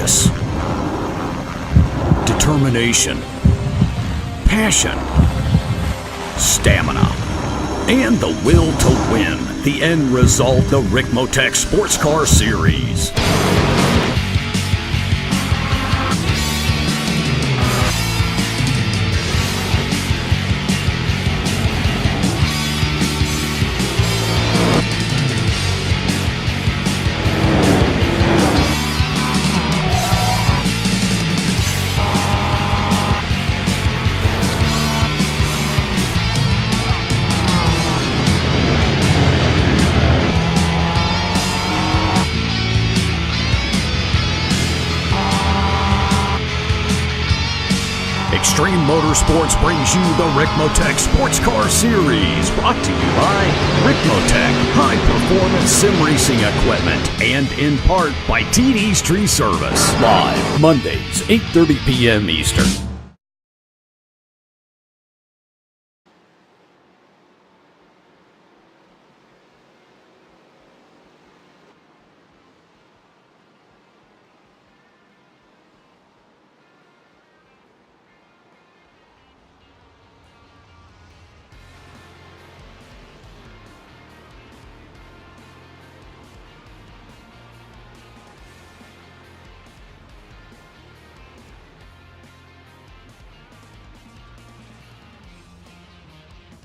focus, determination, passion, stamina, and the will to win. The end result, the Ricmotech Sports Car Series. Extreme Motorsports brings you the Ricmotech Sports Car Series, brought to you by Ricmotech High Performance Sim Racing Equipment, and in part by TD's Tree Service. Live Mondays, 8:30 p.m. Eastern.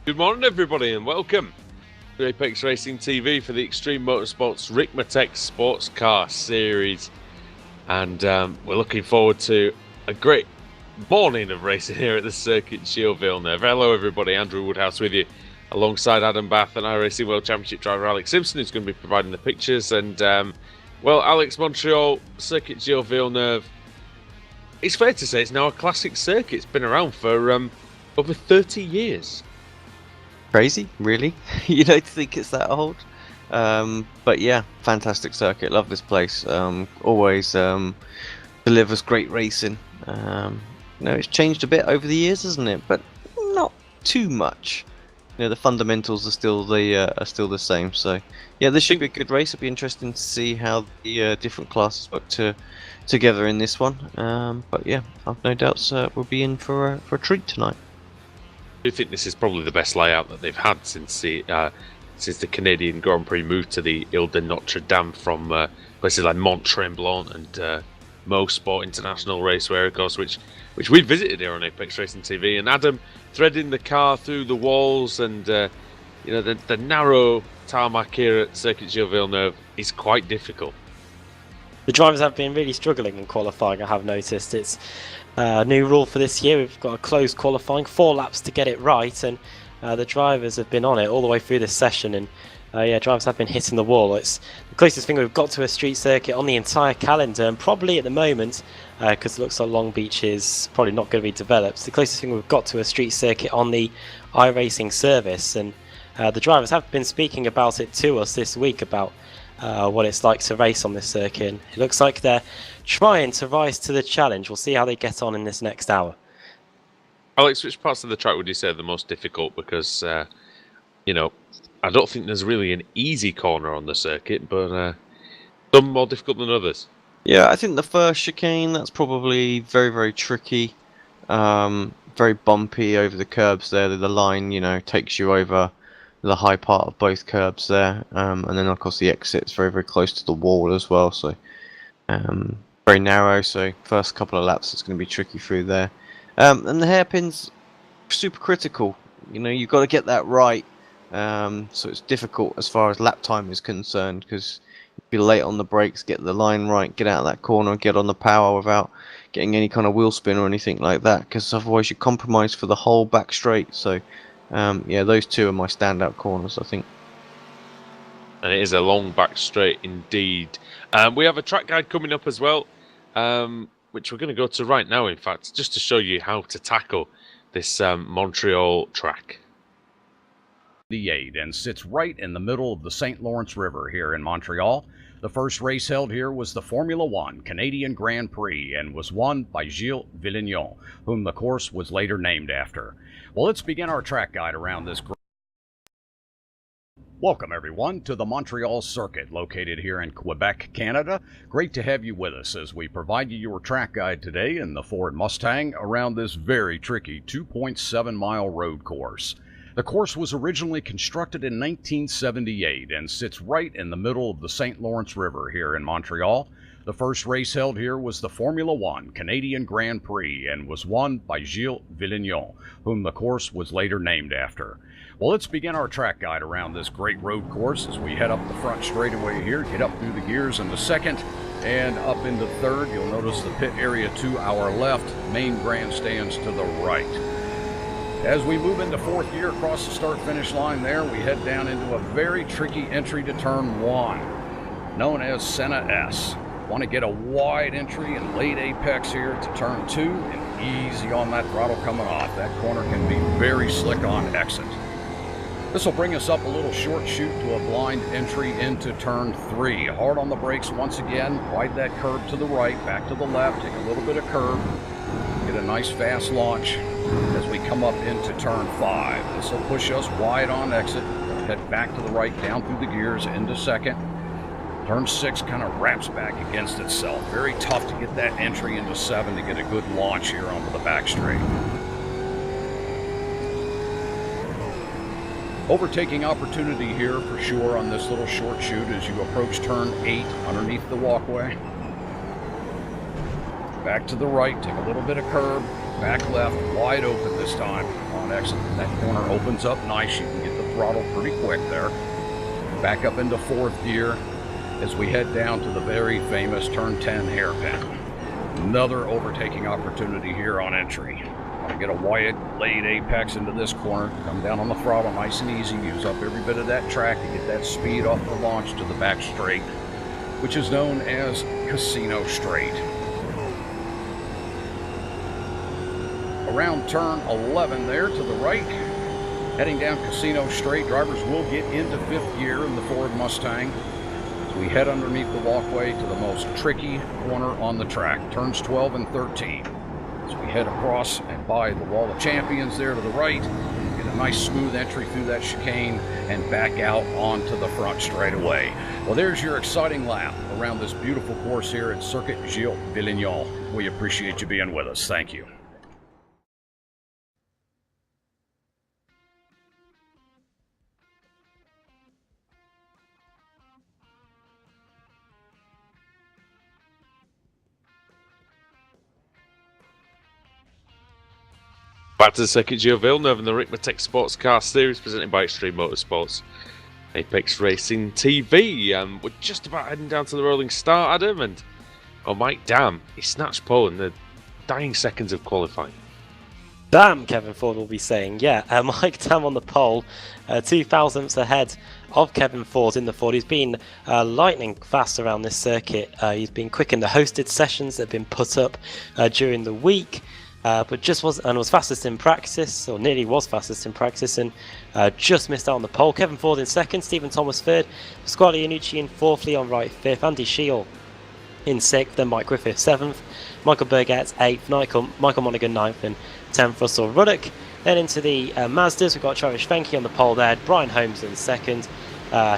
Good morning, everybody, and welcome to Apex Racing TV for the Extreme Motorsports Ricmotech Sports Car Series. And we're looking forward to a great morning of racing here at the circuit Gilles-Villeneuve. Hello, everybody. Andrew Woodhouse with you, alongside Adam Bath and iRacing World Championship driver Alex Simpson, who's going to be providing the pictures. And, well, Alex, Montreal, circuit Gilles-Villeneuve, it's fair to say it's now a classic circuit. It's been around for over 30 years. Crazy, really? You don't think it's that old? But yeah, fantastic circuit. Love this place. Always delivers great racing. It's changed a bit over the years, hasn't it? But not too much. The fundamentals are still the same. So yeah, this should be a good race. It'll be interesting to see how the different classes work together in this one. But yeah, I've no doubts we'll be in for a treat tonight. I do think this is probably the best layout that they've had since the Canadian Grand Prix moved to the Ile de Notre Dame from places like Mont-Tremblant and Mo Sport International Raceway, of course, which we visited here on Apex Racing TV. And Adam threading the car through the walls and the narrow tarmac here at Circuit Gilles-Villeneuve is quite difficult. The drivers have been really struggling in qualifying, I have noticed. It's a new rule for this year. We've got a closed qualifying, 4 laps to get it right, and the drivers have been on it all the way through this session, and drivers have been hitting the wall. It's the closest thing we've got to a street circuit on the entire calendar, and probably at the moment, because it looks like Long Beach is probably not going to be developed, the closest thing we've got to a street circuit on the iRacing service, and the drivers have been speaking about it to us this week, about what it's like to race on this circuit. And it looks like they're trying to rise to the challenge. We'll see how they get on in this next hour. Alex, which parts of the track would you say are the most difficult? Because, I don't think there's really an easy corner on the circuit, but some more difficult than others. Yeah, I think the first chicane, that's probably very, very tricky. Very bumpy over the curbs there. The line, takes you over the high part of both curbs there, and then of course the exit's very, very close to the wall as well, so very narrow. So first couple of laps it's going to be tricky through there, and the hairpin's super critical. You've got to get that right, so it's difficult as far as lap time is concerned, because be late on the brakes, get the line right, get out of that corner, get on the power without getting any kind of wheel spin or anything like that, because otherwise you compromise for the whole back straight. So those two are my standout corners, I think. And it is a long back straight indeed. We have a track guide coming up as well, which we're going to go to right now, in fact, just to show you how to tackle this Montreal track. The 8 and sits right in the middle of the St. Lawrence River here in Montreal. The first race held here was the Formula One Canadian Grand Prix and was won by Gilles Villeneuve, whom the course was later named after. Well, let's begin our track guide around this. Welcome, everyone, to the Montreal Circuit, located here in Quebec, Canada. Great to have you with us as we provide you your track guide today in the Ford Mustang around this very tricky 2.7-mile road course. The course was originally constructed in 1978 and sits right in the middle of the St. Lawrence River here in Montreal. The first race held here was the Formula One Canadian Grand Prix and was won by Gilles Villeneuve, whom the course was later named after. Well, let's begin our track guide around this great road course as we head up the front straightaway here, get up through the gears into second and up into third. You'll notice the pit area to our left, main grandstands to the right. As we move into fourth gear across the start-finish line there, we head down into a very tricky entry to turn one, known as Senna S. Want to get a wide entry and late apex here to turn two and easy on that throttle coming off. That corner can be very slick on exit. This will bring us up a little short chute to a blind entry into turn three. Hard on the brakes once again, wide that curve to the right, back to the left, take a little bit of curve, get a nice fast launch as we come up into turn five. This will push us wide on exit, head back to the right, down through the gears into second. Turn six kind of wraps back against itself. Very tough to get that entry into seven to get a good launch here onto the back straight. Overtaking opportunity here for sure on this little short chute as you approach turn 8 underneath the walkway. Back to the right, take a little bit of curb, back left, wide open this time on exit. That corner opens up nice, you can get the throttle pretty quick there. Back up into fourth gear as we head down to the very famous turn 10 hairpin. Another overtaking opportunity here on entry. Get a wide late apex into this corner, come down on the throttle nice and easy, use up every bit of that track to get that speed off the launch to the back straight, which is known as Casino Straight. Around turn 11 there to the right, heading down Casino Straight, drivers will get into fifth gear in the Ford Mustang as we head underneath the walkway to the most tricky corner on the track, turns 12 and 13. As we head across and by the Wall of Champions there to the right, get a nice smooth entry through that chicane and back out onto the front straightaway. Well, there's your exciting lap around this beautiful course here at Circuit Gilles Villeneuve. We appreciate you being with us. Thank you. Back to the Circuit Gilles Villeneuve and the Ricmotech Sports Car Series presented by Extreme Motorsports, Apex Racing TV. We're just about heading down to the rolling start, Adam, and Mike Dam, he snatched pole in the dying seconds of qualifying. Damn, Kevin Ford will be saying. Yeah, Mike Dam on the pole, 2 thousandths ahead of Kevin Ford in the Ford. He's been lightning fast around this circuit. He's been quick in the hosted sessions that have been put up during the week. But was fastest in practice, or nearly was fastest in practice, and just missed out on the pole. Kevin Ford in second, Stephen Thomas third, Pasquale Iannucci in fourth, Leon Wright fifth, Andy Scheel in sixth, then Mike Griffith seventh, Michael Burgett eighth, Michael Monaghan ninth, and 10th Russell Ruddock. Then into the Mazdas, we've got Travis Schwenke on the pole there, Brian Holmes in second,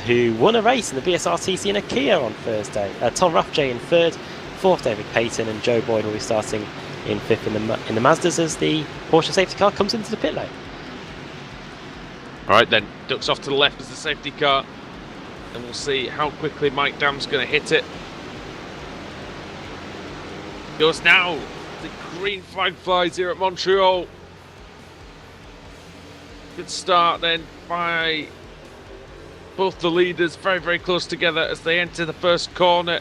who won a race in the BSRTC in a Kia on Thursday. Tom Rathje in third, fourth David Payton, and Joe Boyd will be starting in fifth in the Mazdas as the Porsche safety car comes into the pit lane. Alright then, ducks off to the left as the safety car, and we'll see how quickly Mike Dam's going to hit it. Goes now, the green flag flies here at Montreal. Good start then by both the leaders, very, very close together as they enter the first corner.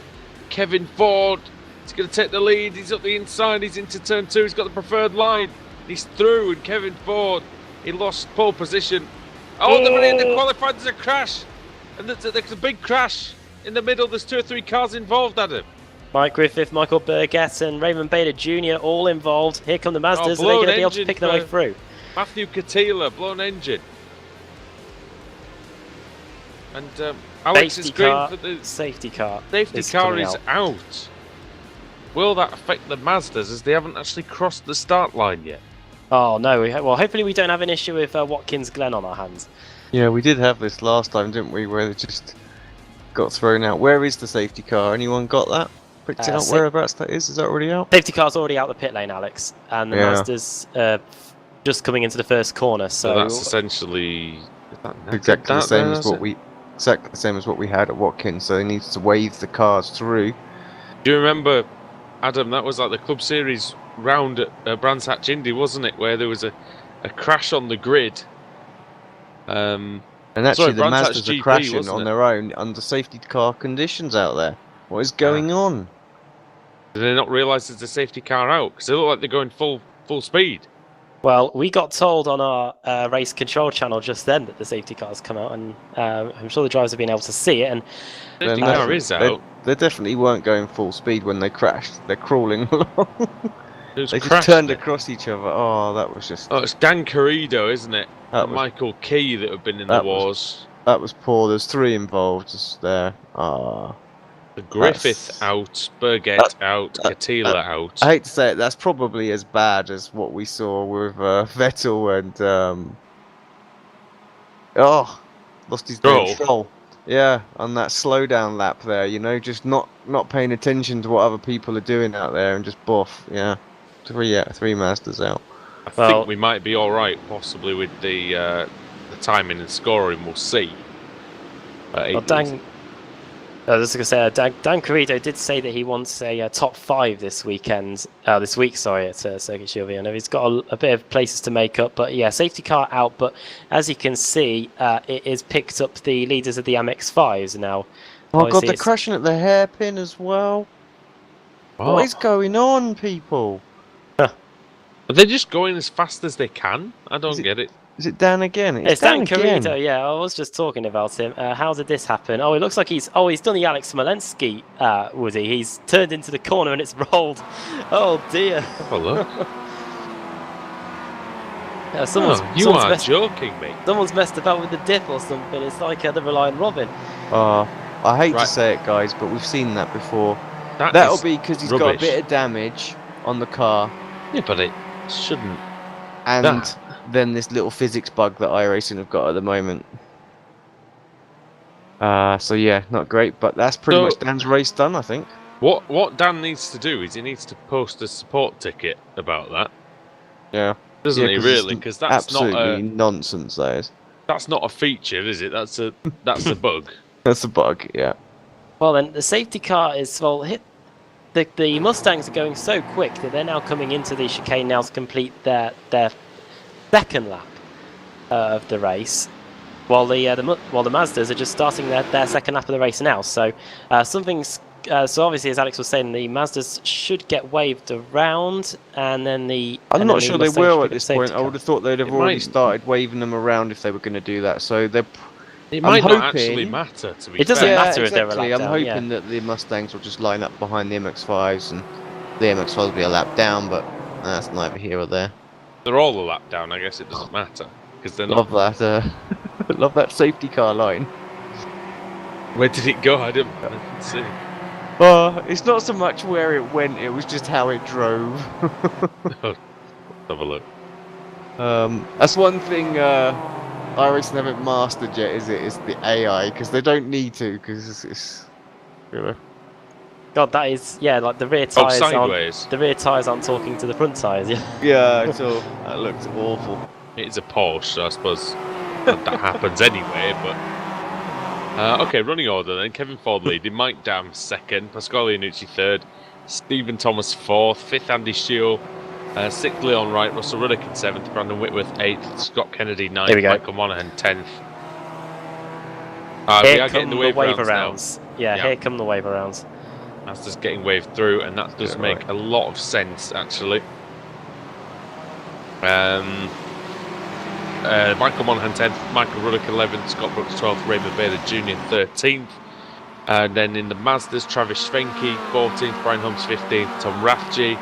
Kevin Ford, he's going to take the lead, he's up the inside, he's into turn two, he's got the preferred line, he's through, and Kevin Ford, he lost pole position. Oh, the qualified, there's a crash, and there's a big crash in the middle, there's 2 or 3 cars involved, Adam. Mike Griffith, Michael Burgett, and Raymond Bader Jr. all involved. Here come the Mazdas, and they're going to be able to pick their way through. Matthew Catila, blown engine. And Alex is green for the safety car. Safety car is out. Will that affect the Mazdas as they haven't actually crossed the start line yet? Oh no, well hopefully we don't have an issue with Watkins Glen on our hands. Yeah, we did have this last time, didn't we? Where they just got thrown out. Where is the safety car? Anyone got that? Picked it up. Whereabouts that is? Is that already out? Safety car's already out the pit lane, Alex, and the Mazda's just coming into the first corner. So that's essentially exactly the same as what we had at Watkins. So they need to wave the cars through. Do you remember, Adam? That was like the Club Series round at Brands Hatch Indy, wasn't it? Where there was a crash on the grid. And actually, the Brands Mazdas are crashing on their own under safety car conditions out there. What is going on? Did they not realise there's a safety car out? Because they look like they're going full speed. Well, we got told on our race control channel just then that the safety car's come out, and I'm sure the drivers have been able to see it. And safety car is out. They definitely weren't going full speed when they crashed. They're crawling along. They just turned across each other. Oh, that was just... Oh, it's Dan Carrido, isn't it? And Michael Key that have been in the wars. That was poor. There's 3 involved just there. Ah. Griffith out, Burgett out, Katila out. I hate to say it, that's probably as bad as what we saw with Vettel and... lost his control. Yeah, on that slowdown lap there, you know, just not paying attention to what other people are doing out there and just boff, yeah. 3 Mazdas out. I think we might be alright, possibly with the timing and scoring, we'll see. I was going to say, Dan Carrido did say that he wants a top 5 this week, at Circuit Chilviano. He's got a bit of places to make up, but yeah, safety car out. But as you can see, it has picked up the leaders of the MX-5s now. Oh god, they're crashing at the hairpin as well. Oh. What is going on, people? Are they just going as fast as they can? I don't get it. Is it Dan again? It's Dan Carrido, yeah. I was just talking about him. How did this happen? Oh, it looks like he's done the Alex Smolensky, Woody. He's turned into the corner and it's rolled. Oh dear. Have a look. You are joking me. Someone's messed about with the dip or something. It's like the Reliant Robin. I hate to say it, guys, but we've seen that before. That'll be because he's got a bit of damage on the car. Yeah, but it shouldn't. And then this little physics bug that iRacing have got at the moment. So yeah, not great, but that's pretty much Dan's race done, I think. What Dan needs to do is he needs to post a support ticket about that. Yeah. Doesn't he really? Because that's absolutely nonsense, that is. That's not a feature, is it? That's a bug. That's a bug, yeah. Well then, the safety car is the Mustangs are going so quick that they're now coming into the chicane now to complete their second lap of the race, while the Mazdas are just starting their second lap of the race now. So so obviously, as Alex was saying, the Mazdas should get waved around, and then I'm not sure they will at this point. I would have thought they'd have already started waving them around if they were going to do that. So it might not actually matter. To be it doesn't matter if they're a lap down. I'm hoping that the Mustangs will just line up behind the MX-5s, and the MX-5s will be a lap down, but that's neither here or there. They're all a lap down. I guess it doesn't matter because they're not. Love that. Love that safety car line. Where did it go? I didn't see. It's not so much where it went; it was just how it drove. Let's have a look. That's one thing iRacing haven't mastered yet, is it? Is the AI, because they don't need to, because it's you know. God, that is like the rear tires. Sideways. The rear tires aren't talking to the front tires. Yeah. Yeah, that looks awful. It's a Porsche, so I suppose that happens anyway. But okay, running order then: Kevin Ford leading, Mike Dam second, Pasquale Iannucci third, Stephen Thomas fourth, fifth Andy Schuell, sixth Leon Wright, Russell Ruddock in seventh, Brandon Whitworth eighth, Scott Kennedy ninth, Michael Monaghan 10th. We are getting the wave rounds now. Yeah, here come the wave rounds. That's just getting waved through, and that does make a lot of sense, actually. Michael Monaghan 10th, Michael Ruddock 11th, Scott Brooks 12th, Raymond Baylor Jr. 13th. And then in the Mazdas, Travis Schwenke 14th, Brian Holmes 15th, Tom Rafji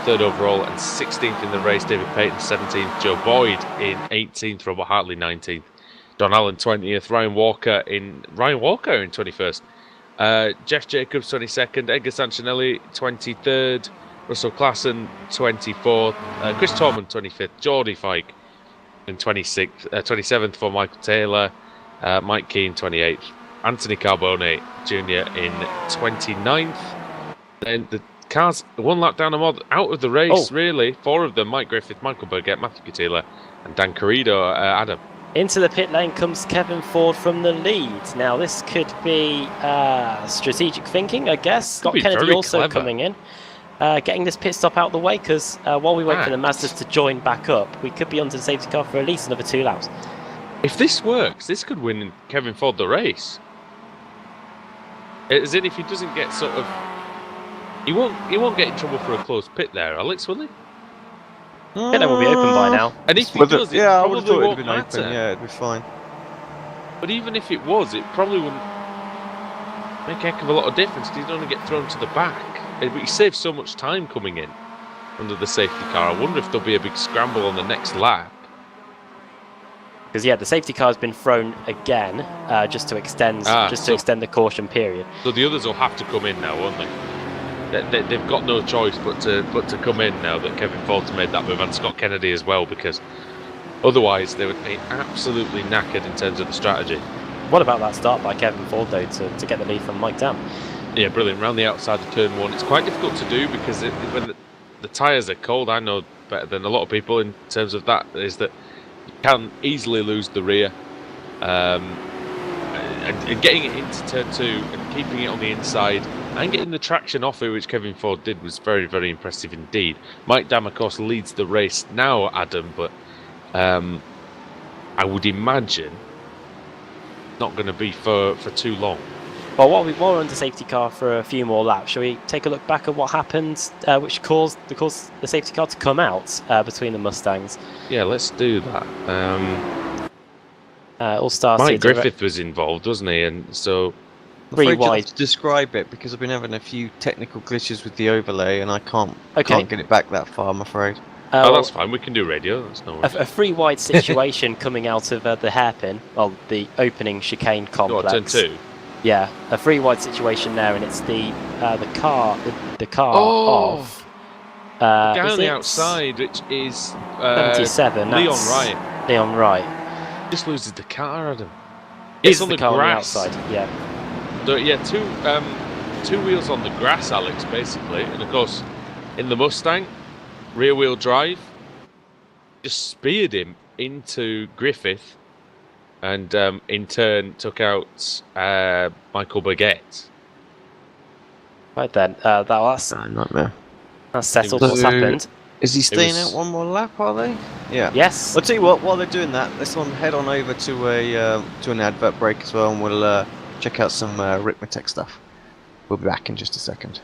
3rd overall, and 16th in the race, David Payton 17th, Joe Boyd in 18th, Robert Hartley 19th, Don Allen 20th, Ryan Walker in 21st. Jeff Jacobs 22nd, Edgar Sanchinelli 23rd, Russell Klassen 24th, Chris Torman 25th, Geordie Fike in 27th for Michael Taylor, Mike Keane 28th, Anthony Carbone Jr. in 29th. Then the cars one lap down out of the race, really. 4 of them: Mike Griffith, Michael Burgett, Matthew Catila, and Dan Carrido. Adam. Into the pit lane comes Kevin Ford from the lead. Now this could be strategic thinking, I guess. Scott Kennedy also clever. Coming in. Getting this pit stop out the way, because while we wait for the Mazdas to join back up, we could be onto the safety car for at least another 2 laps. If this works, this could win Kevin Ford the race. As in, if he doesn't get sort of... He won't get in trouble for a closed pit there, Alex, will he? Pit lane will be open by now. And if he does, yeah, it I would have thought won't it'd been matter. open. Yeah, it'd be fine. But even if it was, it probably wouldn't make a heck of a lot of difference, because he'd only get thrown to the back. He saves so much time coming in under the safety car. I wonder if there'll be a big scramble on the next lap. Because the safety car has been thrown again, just to extend extend the caution period. So the others will have to come in now, won't they? They've got no choice but to come in now that Kevin Ford's made that move, and Scott Kennedy as well, because otherwise they would be absolutely knackered in terms of the strategy. What about that start by Kevin Ford though to get the lead from Mike Dam? Yeah, brilliant. Round the outside of turn 1. It's quite difficult to do because when the tyres are cold, I know better than a lot of people in terms of that, is that you can easily lose the rear. And getting it into turn 2 and keeping it on the inside and getting the traction off it, which Kevin Ford did, was very, very impressive indeed. Mike Dam, of course, leads the race now, Adam, but I would imagine not going to be for too long. Well, while we're on the safety car for a few more laps, shall we take a look back at what happened, which caused the safety car to come out between the Mustangs? Yeah, let's do that. All started. Mike Griffith was involved, wasn't he? And so... Three wide. To describe it, because I've been having a few technical glitches with the overlay, and I can't get it back that far, I'm afraid. That's fine. We can do radio. That's no worries. A 3 wide situation coming out of the hairpin, well, the opening chicane complex. Turn 2. Yeah, a 3 wide situation there, and it's the car off. Down the outside, which is 77. Leon Wright. Leon Wright Just loses the car, Adam. It's on the car grass. on the outside. Yeah. So yeah, two wheels on the grass, Alex, basically, and of course, in the Mustang, rear wheel drive, just speared him into Griffith. And in turn took out Michael Burgett. Right then, that's nightmare. That's settled what's happened. Is he staying out one more lap, are they? Yeah. Yes. I'll tell you what, while they're doing that, let's head on over to an advert break as well, and we'll check out some Ricmotech stuff. We'll be back in just a second.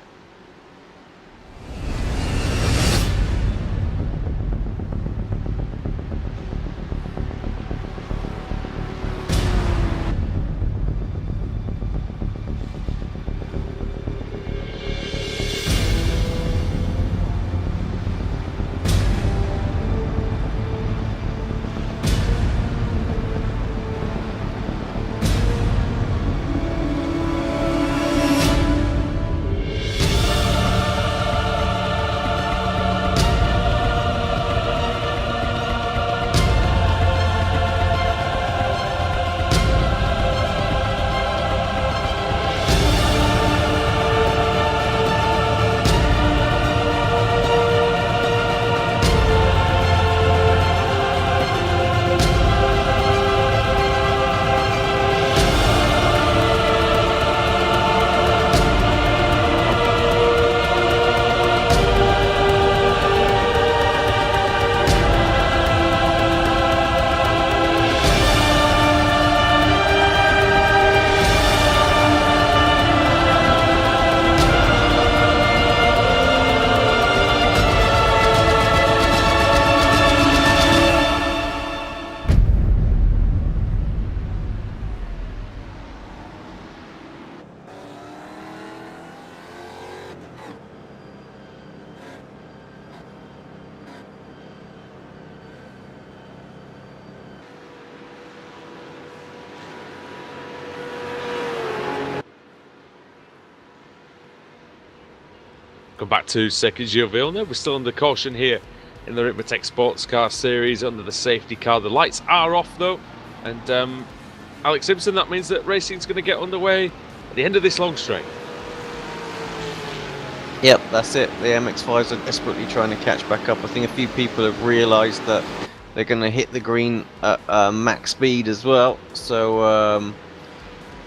Come back to Sergio Villeneuve. We're still under caution here in the Ricmotech Sports Car Series under the safety car. The lights are off though, and Alex Simpson, that means that racing's going to get underway at the end of this long straight. Yep, that's it. The MX-5s are desperately trying to catch back up. I think a few people have realised that they're going to hit the green at max speed as well. So,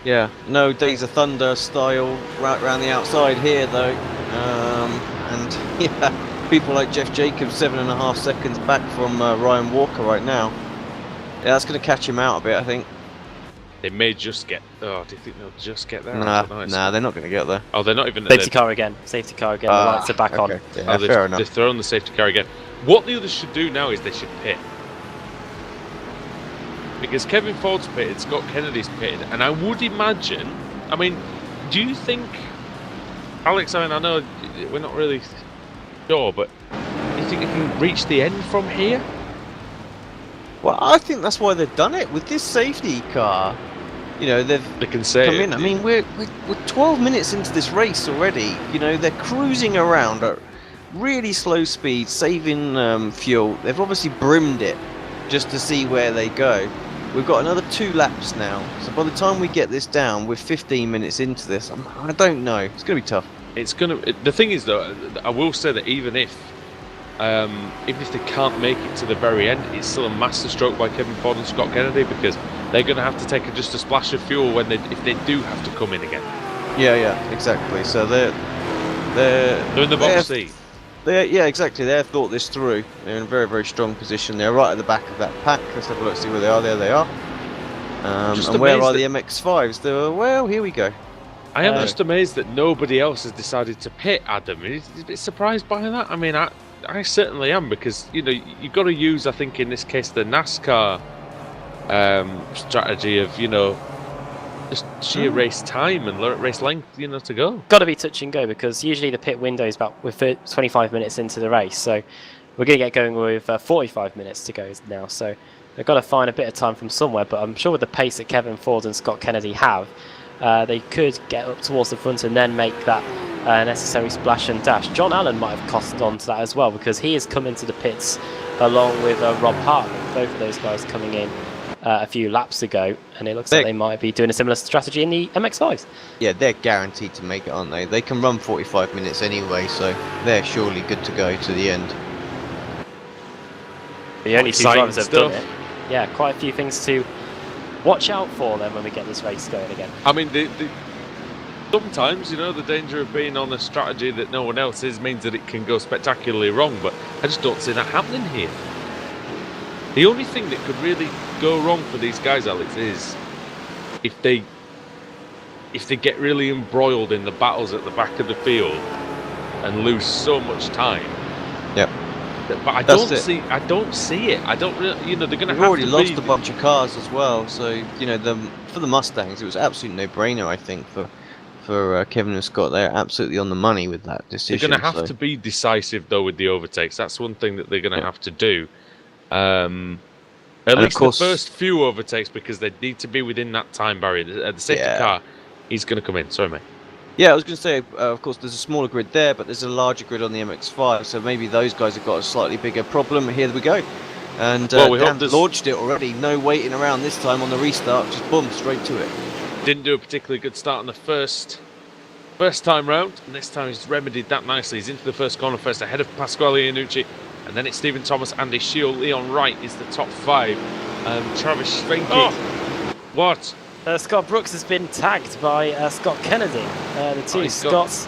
yeah, no Days of Thunder style right around the outside here though. And yeah, people like Jeff Jacobs 7.5 seconds back from Ryan Walker right now. Yeah, that's going to catch him out a bit, I think. They may just get. Oh, do you think they'll just get there? Nah, they're not going to get there. Oh, they're not even. Safety car again. Safety car again. The lights are back on. Yeah, fair enough. They've thrown the safety car again. What the others should do now is they should pit. Because Kevin Ford's pitted, Scott Kennedy's pitted, and I would imagine. I mean, do you think, Alex? I mean, I know we're not really sure, but do you think it can reach the end from here? Well, I think that's why they've done it with this safety car. You know, they can say come in. I mean, we're 12 minutes into this race already. You know, they're cruising around at really slow speed, saving fuel. They've obviously brimmed it just to see where they go. We've got another 2 laps now. So by the time we get this down, we're 15 minutes into this. I don't know. It's going to be tough. It's gonna. The thing is, though, I will say that even if they can't make it to the very end, it's still a masterstroke by Kevin Ford and Scott Kennedy, because they're going to have to take just a splash of fuel if they do have to come in again. Yeah, exactly. So they're in the box seat. Yeah, exactly. They've thought this through. They're in a very, very strong position. They're right at the back of that pack. Let's have a look, see where they are. There they are. And where are the MX-5s? Well, here we go. I am just amazed that nobody else has decided to pit, Adam. Are you a bit surprised by that? I mean, I certainly am, because, you know, you've got to use, I think in this case, the NASCAR strategy of, you know, just sheer race time and race length, you know, to go. Got to be touch and go, because usually the pit window is about 25 minutes into the race, so we're going to get going with 45 minutes to go now. So they've got to find a bit of time from somewhere, but I'm sure with the pace that Kevin Ford and Scott Kennedy have, they could get up towards the front and then make that necessary splash and dash. John Allen might have costed on to that as well, because he has come into the pits along with Rob Hartman, both of those guys coming in a few laps ago, and it looks like they might be doing a similar strategy in the MX-5s. Yeah, they're guaranteed to make it, aren't they? They can run 45 minutes anyway, so they're surely good to go to the end. The only 2 drivers have done it. Yeah, quite a few things to watch out for them when we get this race going again. I mean, sometimes, you know, the danger of being on a strategy that no one else is means that it can go spectacularly wrong, but I just don't see that happening here. The only thing that could really go wrong for these guys, Alex, is if they get really embroiled in the battles at the back of the field and lose so much time. Yep. But I don't see it. I don't really, you know, they're going to have already to lost a bunch of cars as well, so, you know, for the Mustangs, it was absolutely no-brainer, I think, for Kevin and Scott. They're absolutely on the money with that decision. They're going to have to be decisive, though, with the overtakes. That's one thing that they're going to have to do. At least the first few overtakes, because they need to be within that time barrier. The safety car, he's going to come in. Sorry, mate. Yeah, I was going to say, of course, there's a smaller grid there, but there's a larger grid on the MX-5, so maybe those guys have got a slightly bigger problem. Here we go. And Dan launched it already. No waiting around this time on the restart. Just boom, straight to it. Didn't do a particularly good start on the first time round, and this time he's remedied that nicely. He's into the first corner first, ahead of Pasquale Iannucci, and then it's Stephen Thomas, Andy Shield, Leon Wright is the top 5. Travis Schwenke. Oh! What? Scott Brooks has been tagged by Scott Kennedy. The two Scots.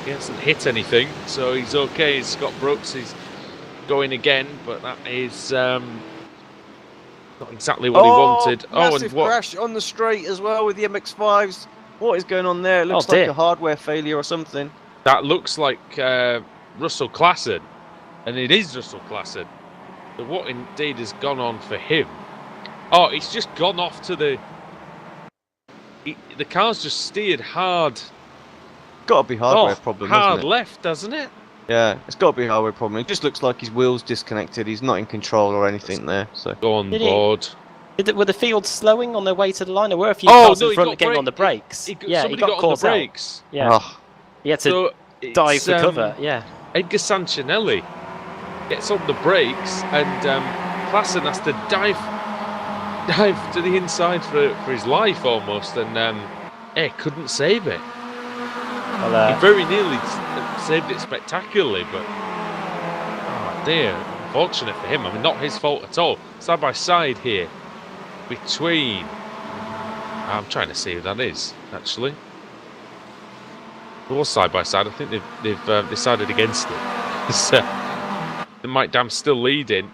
He hasn't hit anything, so he's okay. Scott Brooks is going again, but that is not exactly what he wanted. Massive crash on the straight as well with the MX-5s. What is going on there? It looks like a hardware failure or something. That looks like Russell Klassen, and it is Russell Klassen. But what indeed has gone on for him? Oh, it's just gone off to the car's just steered hard. Got to be hardware problem, hard hasn't it? left, doesn't it? Yeah, it's got to be a hardware problem. It just looks like his wheel's disconnected. He's not in control or anything there. So go on board. Were the fields slowing on their way to the line? There were a few cars in front getting on the brakes. He got caught on the brakes. Yeah, he had to dive for cover. Yeah, Edgar Sancinelli gets on the brakes, and Klassen has to dive to the inside for his life almost, and couldn't save it. Well, he very nearly saved it spectacularly, but oh dear, unfortunate for him. I mean, not his fault at all. Side by side here between. I'm trying to see who that is actually. It was side by side. I think they've decided against it. So, Mike Dam's still leading.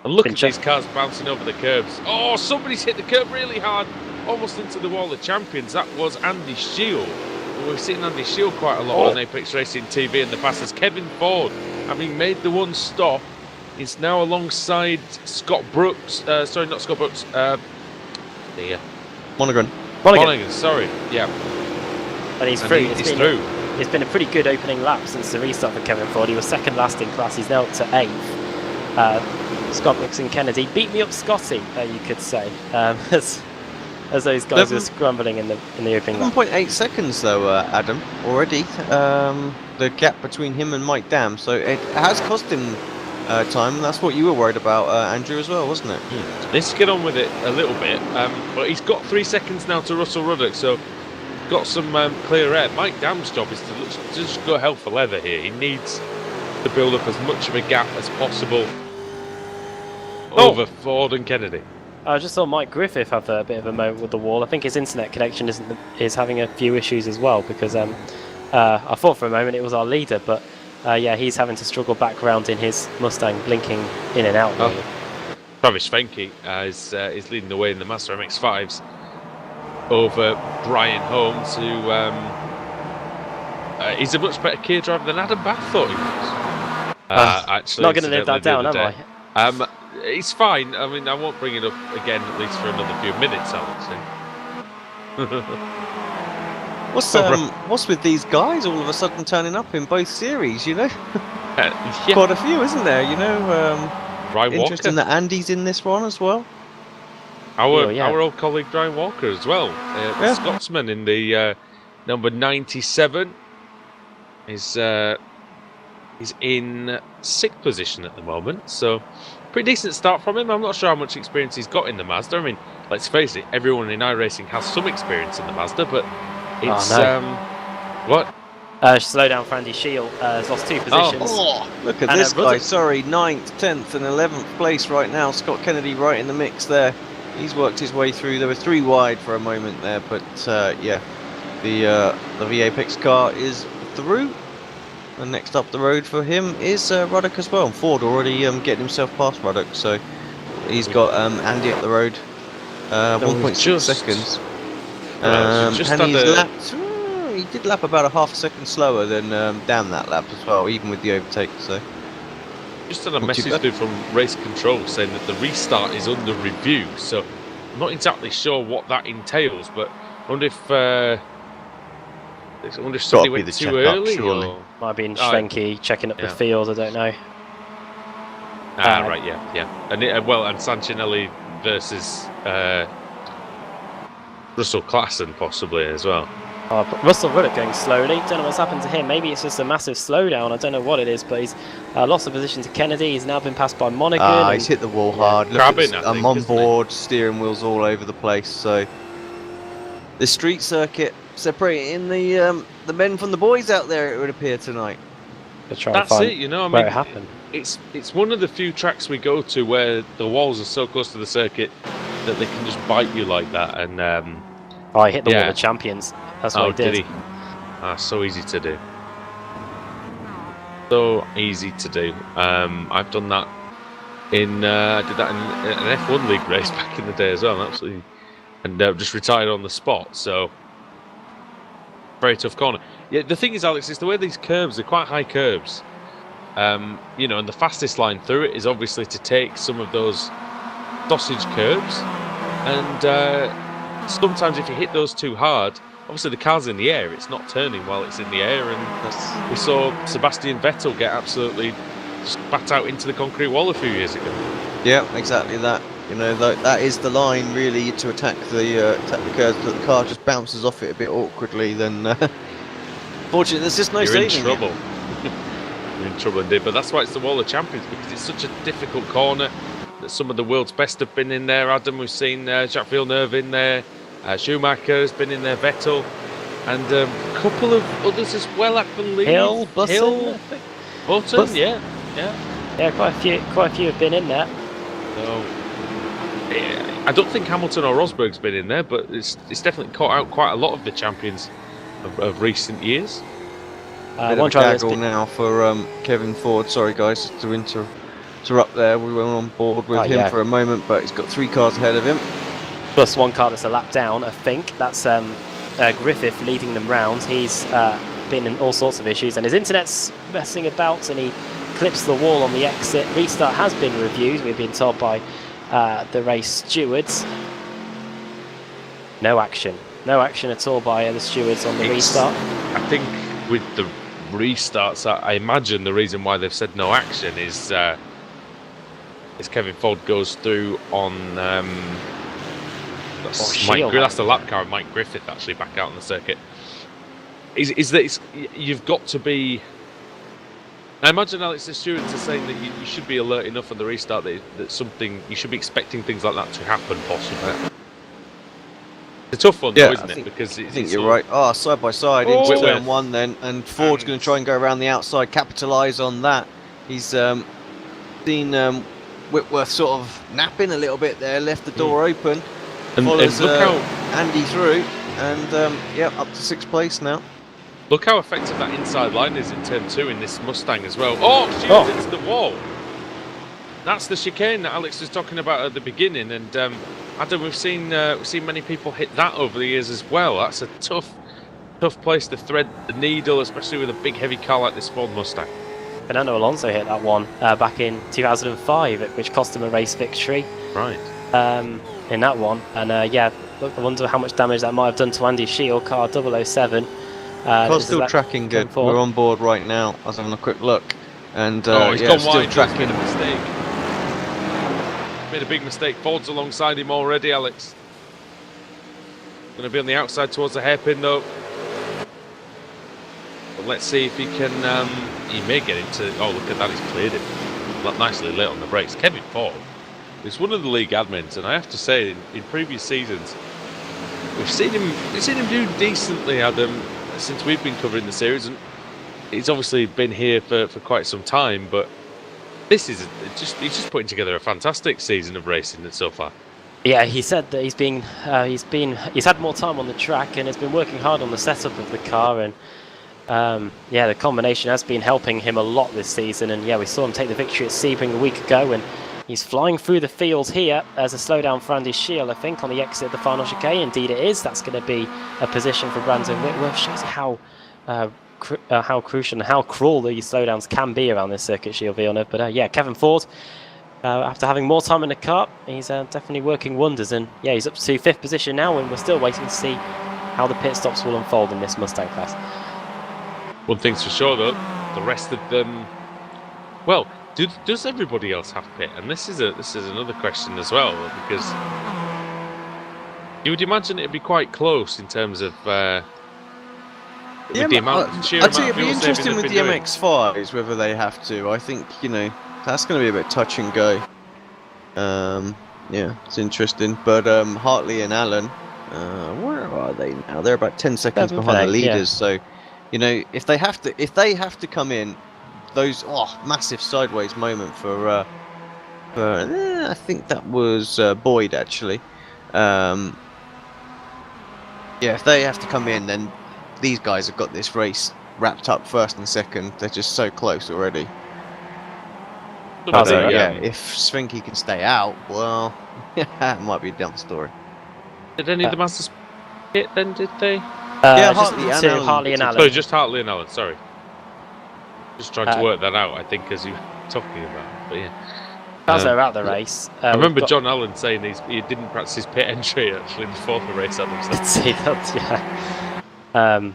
And look at these cars bouncing over the curbs. Oh, somebody's hit the curb really hard, almost into the wall of champions. That was Andy Shield. We've seen Andy Shield quite a lot on Apex Racing TV in the past. As Kevin Ford, having made the one stop, is now alongside Scott Brooks. Sorry, not Scott Brooks. Monaghan, sorry. Yeah. And he's through. He's through. It's been a pretty good opening lap since the restart for Kevin Ford. He was second last in class. He's now up to 8th. Scott Brooks and Kennedy beat me up, Scotty. You could say, as those guys were scrambling in the opening lap. 1.8 seconds though, Adam, already. The gap between him and Mike Dam, so it has cost him time. That's what you were worried about, Andrew, as well, wasn't it? Let's get on with it a little bit. But he's got 3 seconds now to Russell Ruddock, so got some clear air. Mike Dam's job is to just go hell for leather here. He needs to build up as much of a gap as possible over Ford and Kennedy. I just saw Mike Griffith have a bit of a moment with the wall. I think his internet connection is having a few issues as well, because I thought for a moment it was our leader, but yeah, he's having to struggle back round in his Mustang, blinking in and out. Really. Travis Fenke is leading the way in the Master MX-5s over Brian Holmes, who he's a much better Kia driver than Adam Bath thought he was. Actually, not going to live that down, am I? It's fine. I mean, I won't bring it up again, at least for another few minutes, I would say. What's with these guys all of a sudden turning up in both series, you know? Yeah. Quite a few, isn't there? You know, Ryan interesting Walker. that Andy's in this one as well. Our old colleague Brian Walker as well. The Scotsman in the number 97 is in 6th position at the moment, so pretty decent start from him. I'm not sure how much experience he's got in the Mazda. I mean, let's face it, everyone in iRacing has some experience in the Mazda, but it's what? Slow down for Andy Shield. Has lost 2 positions. Look at this guy. Sorry, 9th, 10th, and 11th place right now. Scott Kennedy right in the mix there. He's worked his way through. There were 3 wide for a moment there, but yeah, the V-Apex car is through. And next up the road for him is Ruddock as well. Ford already getting himself past Ruddock, so he's got Andy up the road. 1.6 seconds. And he's lapped. He did lap about a half a second slower than Dam that lap as well, even with the overtake. So just had a message through from Race Control saying that the restart is under review. So I'm not exactly sure what that entails, but I wonder if somebody went too early. Or... Might have been Schwenke checking up the field. I don't know. Right, yeah. And and Sancinelli versus Russell Klassen possibly as well. Russell Ruddock going slowly. Don't know what's happened to him. Maybe it's just a massive slowdown. I don't know what it is, but he's lost the position to Kennedy. He's now been passed by Monaghan. He's hit the wall hard. I'm on board. Steering wheels all over the place. So the street circuit separating the men from the boys out there, it would appear tonight. That's it. You know, I mean, where it happened. It's one of the few tracks we go to where the walls are so close to the circuit that they can just bite you like that. And he hit the wall of champions. That's what he did. So easy to do. So easy to do. I've done that I did that in an F1 league race back in the day as well. Absolutely, and just retired on the spot. So very tough corner. Yeah, the thing is, Alex, is the way these curves, they're quite high curves. You know, and the fastest line through it is obviously to take some of those sausage curves, and sometimes if you hit those too hard, obviously the car's in the air, it's not turning while it's in the air, and we saw Sebastian Vettel get absolutely spat out into the concrete wall a few years ago. Yeah, exactly that. You know, that is the line really to attack the curves, but the car just bounces off it a bit awkwardly. Then, fortunately, there's just no saving. You're in trouble. been in trouble indeed. But that's why it's the Wall of Champions, because it's such a difficult corner. That some of the world's best have been in there. Adam, we've seen Jacques Villeneuve in there. Schumacher has been in there. Vettel, and a couple of others as well, I believe. Hill, Button, Button, yeah. Quite a few have been in there. So, yeah, I don't think Hamilton or Rosberg's been in there, but it's definitely caught out quite a lot of the champions of recent years. Bit of a gaggle now for Kevin Ford. Sorry guys to interrupt there. We were on board with him for a moment, but he's got 3 cars ahead of him. Plus 1 car that's a lap down, I think. That's Griffith leading them round. He's been in all sorts of issues, and his internet's messing about, and he clips the wall on the exit. Restart has been reviewed, we've been told by the race stewards. No action at all by the stewards on the restart. I think with the restarts, I imagine the reason why they've said no action is Kevin Ford goes through on that's the lap car, and Mike Griffith actually back out on the circuit. Is that you've got to be? I imagine Alex, the stewards are saying that you should be alert enough on the restart that something you should be expecting things like that to happen possibly. It's a tough one though, isn't it? Because I think you're right. Side by side into turn 1 then, and Ford's going to try and go around the outside, capitalise on that. He's seen Whitworth sort of napping a little bit there, left the door open, and follows look how Andy through, and up to 6th place now. Look how effective that inside line is in turn 2 in this Mustang as well. Oh, into the wall. That's the chicane that Alex was talking about at the beginning, and Adam, we've seen many people hit that over the years as well. That's a tough place to thread the needle, especially with a big heavy car like this Ford Mustang. Fernando Alonso hit that one back in 2005, which cost him a race victory. Right. In that one, and look, I wonder how much damage that might have done to Andy Shield, car 007. Car's still tracking good. We're on board right now. I was having a quick look, and he's gone still wide. tracking. Made a mistake. Made a big mistake. Ford's alongside him already, Alex. Going to be on the outside towards the hairpin though. But let's see if he can. He may get into. Oh, look at that! He's cleared it. Nicely lit on the brakes. Kevin Ford is one of the league admins, and I have to say, in previous seasons, we've seen him do decently, Adam, since we've been covering the series, and he's obviously been here for quite some time, but this is he's just putting together a fantastic season of racing so far. Yeah, he said that he's had more time on the track and has been working hard on the setup of the car, and the combination has been helping him a lot this season. And we saw him take the victory at Sebring a week ago, and he's flying through the field here as a slowdown for Andy Shield, I think, on the exit of the final chicane. Indeed it is. That's going to be a position for Brandon Whitworth. Shows how crucial and how cruel these slowdowns can be around this circuit, Shield Villeneuve. But Kevin Ford, after having more time in the car, he's definitely working wonders. And he's up to 5th position now, and we're still waiting to see how the pit stops will unfold in this Mustang class. One thing's for sure though, the rest of them, well, does everybody else have pit? And this is another question as well, because you would imagine it'd be quite close in terms of the amount. I'd say it'd be interesting with the MX-5s whether they have to. I think that's going to be a bit touch and go. It's interesting. But Hartley and Allen, where are they now? They're about 10 seconds behind the leaders. So, if they have to come in. Those massive sideways moment for I think that was Boyd actually. If they have to come in, then these guys have got this race wrapped up 1st and 2nd. They're just so close already. But if Svinky can stay out, well, it might be a dumb story. Did any of the Masters hit then? Did they? Hartley and Allen. Sorry, just Hartley and Allen. Sorry. Just trying to work that out, I think, as you were talking about. But as they're out the race. I remember John Allen saying he didn't practice his pit entry actually before the race. Did see that,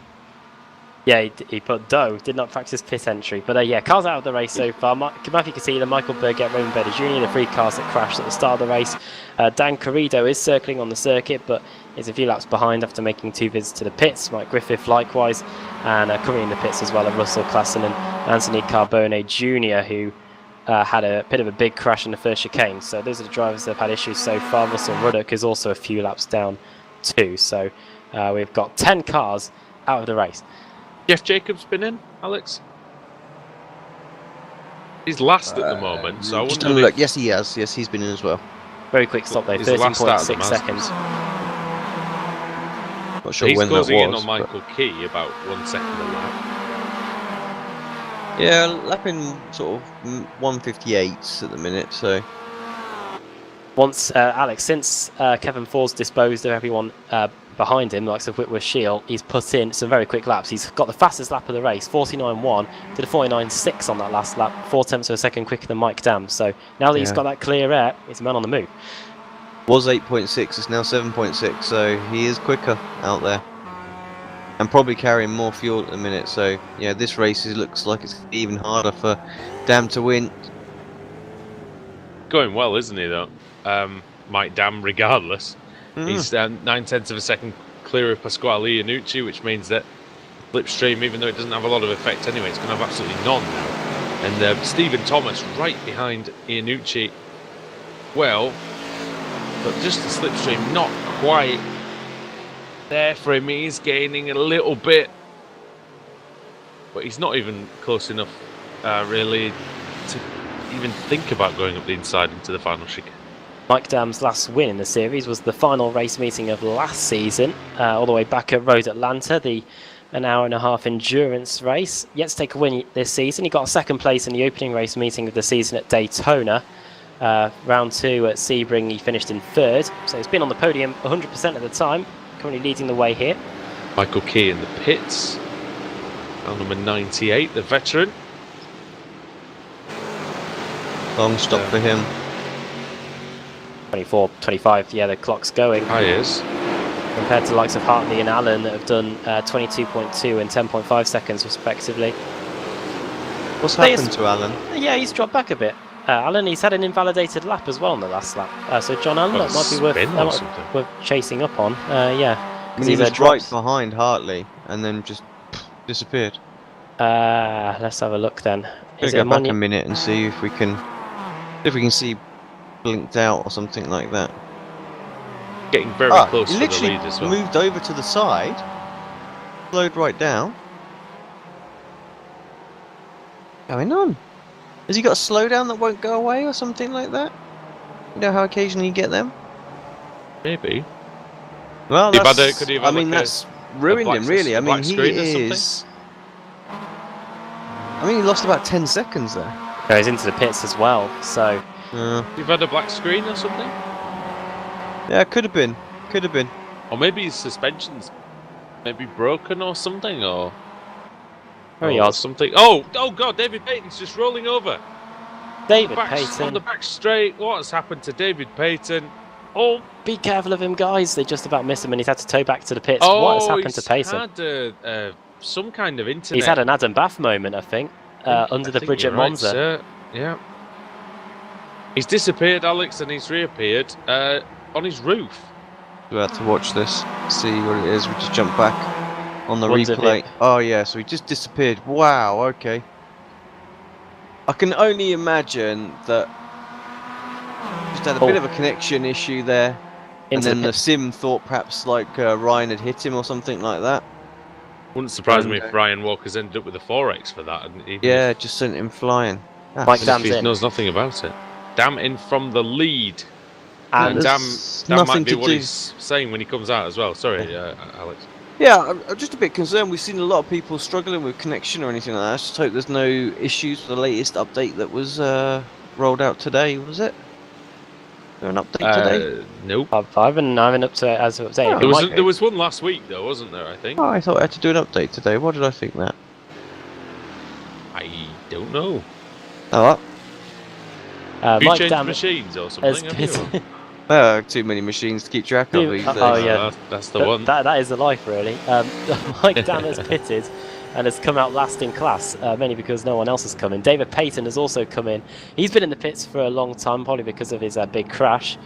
Yeah, he put Doe, did not practice pit entry. But yeah, cars out of the race so far. Matthew Casilla, Michael Burgett, Roman Bader Jr., the 3 cars that crashed at the start of the race. Dan Corrido is circling on the circuit, but is a few laps behind after making 2 visits to the pits. Mike Griffith likewise, and currently in the pits as well are Russell Klassen and Anthony Carbone Jr., who had a bit of a big crash in the first chicane. So those are the drivers that have had issues so far. Russell Ruddock is also a few laps down too. So we've got 10 cars out of the race. Jeff Jacobs been in, Alex? He's last at the moment, so I Just wonder look. Yes, he has. Yes, he's been in as well. Very quick stop there, He's the last out of the 13.6 seconds. Not sure he's when that closing in was. on Michael Key about 1 second a lap. Yeah, lapping sort of 158s at the minute. So Once, Alex, since Kevin Ford's disposed of everyone behind him, like Whitworth Shield, he's put in some very quick laps. He's got the fastest lap of the race, 49.1, did a 49.6 on that last lap, 4/10 of a second quicker than Mike Dam. So now that he's got that clear air, he's a man on the move. was 8.6. It's now 7.6. So he is quicker out there, and probably carrying more fuel at the minute. So yeah, this race looks like it's even harder for Dam to win. Going well, isn't he, though? Mike Dam, regardless. He's 9/10 of a second clear of Pasquale Iannucci, which means that slipstream, even though it doesn't have a lot of effect anyway, it's going to have absolutely none now. And Stephen Thomas right behind Iannucci. Well, but just the slipstream not quite there for him. He's gaining a little bit, but he's not even close enough really to even think about going up the inside into the final chicane. Mike Dam's last win in the series was the final race meeting of last season, all the way back at Road Atlanta, the an hour and a half endurance race. Yet to take a win this season. He got a second place in the opening race meeting of the season at Daytona. Round 2 at Sebring, he finished in 3rd. So he's been on the podium 100% of the time, currently leading the way here. Michael Key in the pits. On number 98, the veteran. Long stop for him. 24, 25, yeah, the clock's going. He is. Compared to the likes of Hartley and Allen that have done 22.2 and 10.5 seconds respectively. What's happened to Allen? Yeah, he's dropped back a bit. Allen, he's had an invalidated lap as well in the last lap. So John Allen, that might be worth chasing up on. Yeah. I mean, he was right behind Hartley and then just disappeared. Let's have a look then. Is go back a minute and see if we can see blinked out or something like that. Getting very close to the lead as well. Moved over to the side, slowed right down. Going on? Has he got a slowdown that won't go away or something like that? You know how occasionally you get them? Maybe. Well, that's, could he have I mean, that's ruined him really. I mean, he is. I mean, he lost about 10 seconds there. Yeah, he's into the pits as well, so. You've had a black screen or something? Yeah, could have been. Could have been. Or maybe his suspension's maybe broken or something, or very odd. Something. Oh God! David Payton's just rolling over. David Payton on the back straight. What has happened to David Payton? Oh, be careful of him, guys! They just about missed him, and he's had to tow back to the pits. What has happened to Payton? He's had some kind of internet. He's had an Adam Bath moment, I think, under the bridge at Monza. Yeah. He's disappeared, Alex, and he's reappeared on his roof. We'll have to watch this, see what it is. We just jump back on the replay. Oh yeah, so he just disappeared. Wow, okay. I can only imagine that just had a bit of a connection issue there. And then the sim thought perhaps like Ryan had hit him or something like that. Wouldn't surprise me if Ryan Walker's ended up with a 4X for that. Yeah, just sent him flying. Mike Dam's he in. knows nothing about it. Dam in from the lead. And Dam might be what he's saying when he comes out as well. Sorry, Alex. Yeah, I'm just a bit concerned. We've seen a lot of people struggling with connection or anything like that. I just hope there's no issues with the latest update that was rolled out today, was it? Is there an update today? Nope. I haven't up to it as of today. There was one last week though, wasn't there, I think? Oh, I thought I had to do an update today. Why did I think that? I don't know. Oh, have you Mike changed Dam machines or something? too many machines to keep track of these days. Oh yeah, that's the one. That is the life, really. Mike Dam has pitted and has come out last in class, mainly because no one else has come in. David Payton has also come in. He's been in the pits for a long time, probably because of his big crash,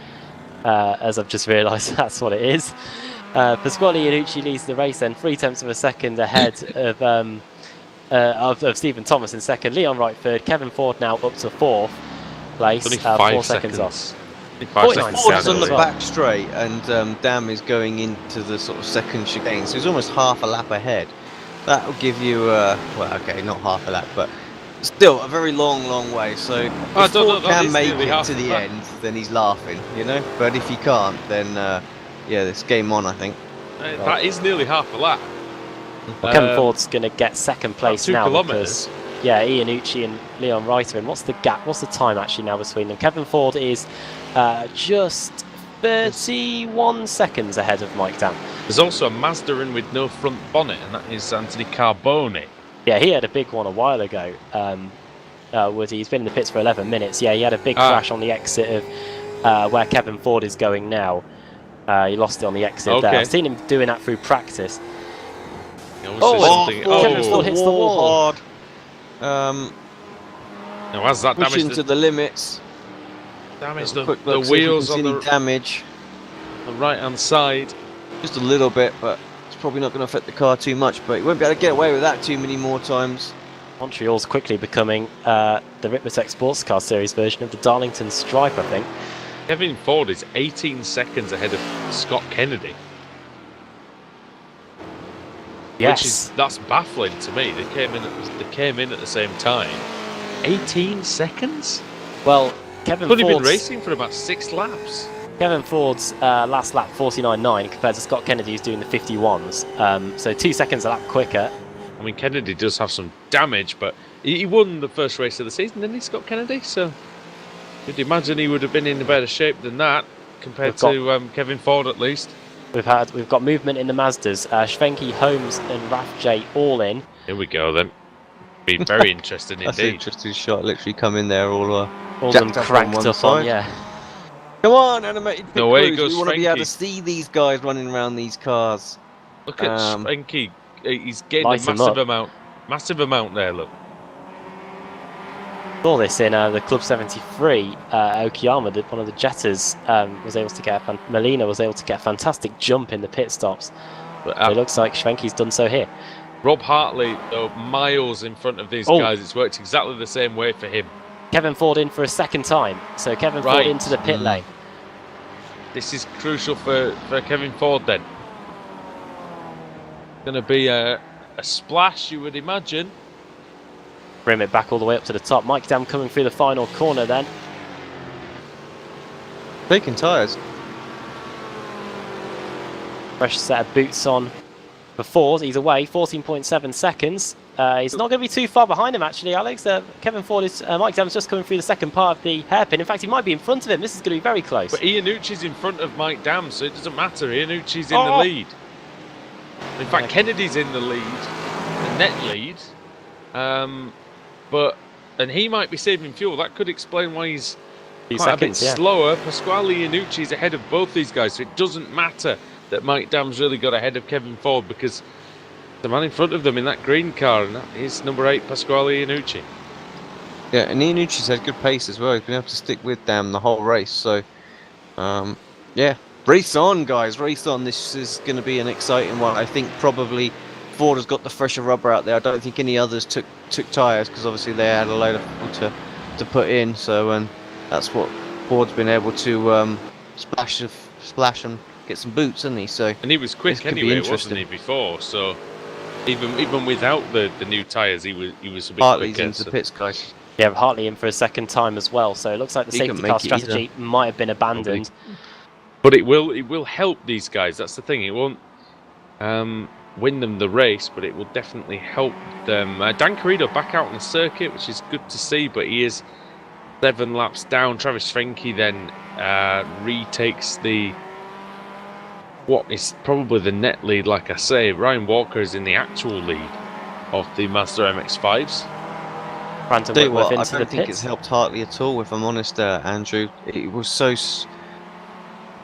as I've just realised that's what it is. Pasquale Iannucci leads the race then, 0.3 of a second ahead of Stephen Thomas in second, Leon Wright third, Kevin Ford now up to fourth place, Only 4 seconds off. 5 seconds Ford's on the as well. back straight, and Dam is going into the sort of second chicane, so he's almost half a lap ahead. That will give you, well, okay, not half a lap, but still a very long way. So if Ford can make it to the end, then he's laughing, you know. But if he can't, then yeah, it's game on, I think. That is nearly half a lap. Well, Kevin Ford's going to get second place now 2 kilometres. because Iannucci and Leon Wright are in. What's the gap? What's the time actually now between them? Kevin Ford is just 31 seconds ahead of Mike Dam. There's also a Mazda in with no front bonnet, and that is Anthony Carboni. Yeah, he had a big one a while ago. Woody, he's been in the pits for 11 minutes. Yeah, he had a big crash on the exit of where Kevin Ford is going now. He lost it on the exit there. I've seen him doing that through practice. Kevin Ford hits the wall hard. Now, has that Pushing damaged to the limits. Damage Quick the look, see if we wheels can on see the any damage. right hand side? Just a little bit, but it's probably not going to affect the car too much. But he won't be able to get away with that too many more times. Montreal's quickly becoming the Ricmotech Sports Car Series version of the Darlington Stripe, I think. Kevin Ford is 18 seconds ahead of Scott Kennedy. Yes, That's baffling to me. They came in at the same time. 18 seconds? well, Kevin Could have been Ford's, racing for about 6 laps. Kevin Ford's last lap 49.9 compared to Scott Kennedy who's doing the 51s. So 2 seconds a lap quicker. I mean, Kennedy does have some damage, but he won the first race of the season, didn't he, Scott Kennedy? So you'd imagine he would have been in better shape than that compared to Kevin Ford, at least. We've got movement in the Mazdas. Schwenke, Holmes, and Raf J all in. Here we go then. Be very interesting That's an indeed. interesting shot. Literally come in there all All them jacked up on cranked one up side. on, yeah. Come on, animated pit No way crews. goes We want to be able to Schwenke. see these guys running around these cars. Look at Schwenke. He's gained Light a him up. massive amount there. Look. Saw this in the Club 73. Okiyama, one of the Jetters, was able to get Molina was able to get a fantastic jump in the pit stops. But, It looks like Schwenke's done so here. Rob Hartley, though, miles in front of these guys. It's worked exactly the same way for him. Kevin Ford in for a second time. So Kevin Ford Right. into the pit lane. This is crucial for Kevin Ford then. Going to be a splash, you would imagine. Bring it back all the way up to the top. Mike Dam coming through the final corner then. Taking tyres. Fresh set of boots on for Ford. He's away, 14.7 seconds. He's not going to be too far behind him actually, Alex. Kevin Ford is, Mike Dam's just coming through the second part of the hairpin. In fact, he might be in front of him. This is going to be very close. But Iannucci's in front of Mike Dam, so it doesn't matter. Iannucci's in the lead. In fact, Kennedy's in the lead, the net lead. And he might be saving fuel. That could explain why he's quite a bit slower. Pasquale Iannucci's ahead of both these guys, so it doesn't matter that Mike Dam's really got ahead of Kevin Ford because the man in front of them in that green car, and that is number 8, Pasquale Iannucci. Yeah, and Iannucci's had good pace as well. He's been able to stick with Dam the whole race. So, yeah, race on, guys, race on. This is going to be an exciting one. I think probably Ford has got the fresher rubber out there. I don't think any others took tyres because obviously they had a load of fuel to put in. So, that's what Ford's been able to splash and get some boots, hasn't he? So, and he was quick anyway, wasn't he, before? So even without the new tyres, he was a bit Hartley's quicker. into the pits, guys. Yeah, Hartley in for a second time as well. So it looks like the safety car strategy might have been abandoned. But it will help these guys. That's the thing. It won't win them the race, but it will definitely help them. Dan Carrido back out on the circuit, which is good to see, but he is 7 laps down. Travis Schwenke then retakes what is probably the net lead, like I say. Ryan Walker is in the actual lead of the Mazda MX-5s. Brandon I Whitworth don't think it's helped Hartley at all, if I'm honest, Andrew. It was so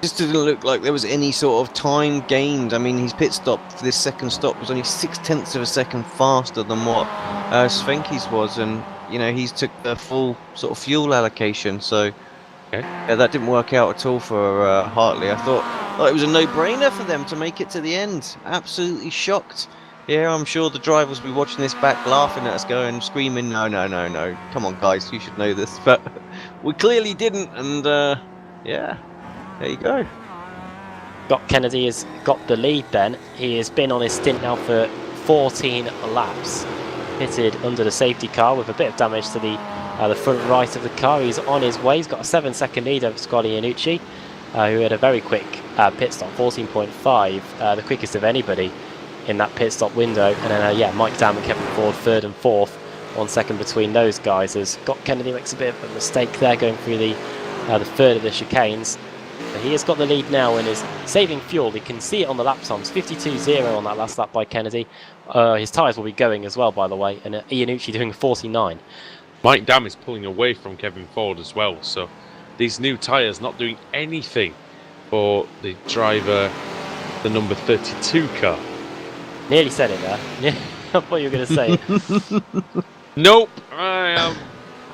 Just didn't look like there was any sort of time gained. I mean, his pit stop for this second stop was only 0.6 of a second faster than what Svenke's was, and he's took the full sort of fuel allocation. So yeah, that didn't work out at all for Hartley. I thought it was a no-brainer for them to make it to the end. Absolutely shocked. Yeah, I'm sure the drivers will be watching this back, laughing at us, screaming, no, come on guys, you should know this. But we clearly didn't, and yeah, there you go. Scott Kennedy has got the lead then. He has been on his stint now for 14 laps. Pitted under the safety car with a bit of damage to the front right of the car. He's on his way. He's got a 7-second lead over Scotty Iannucci, who had a very quick pit stop, 14.5, the quickest of anybody in that pit stop window. And then Mike Dam and Kevin Ford third and fourth, 1 second between those guys, as Scott Kennedy makes a bit of a mistake there going through the third of the chicanes. But he has got the lead now and is saving fuel. You can see it on the lap times, 52.0 on that last lap by Kennedy. His tyres will be going as well, by the way, and Iannucci doing 49. Mike Dam is pulling away from Kevin Ford as well, so these new tyres not doing anything for the driver, the number 32 car. Nearly said it there. I thought you were going to say it. Nope, I am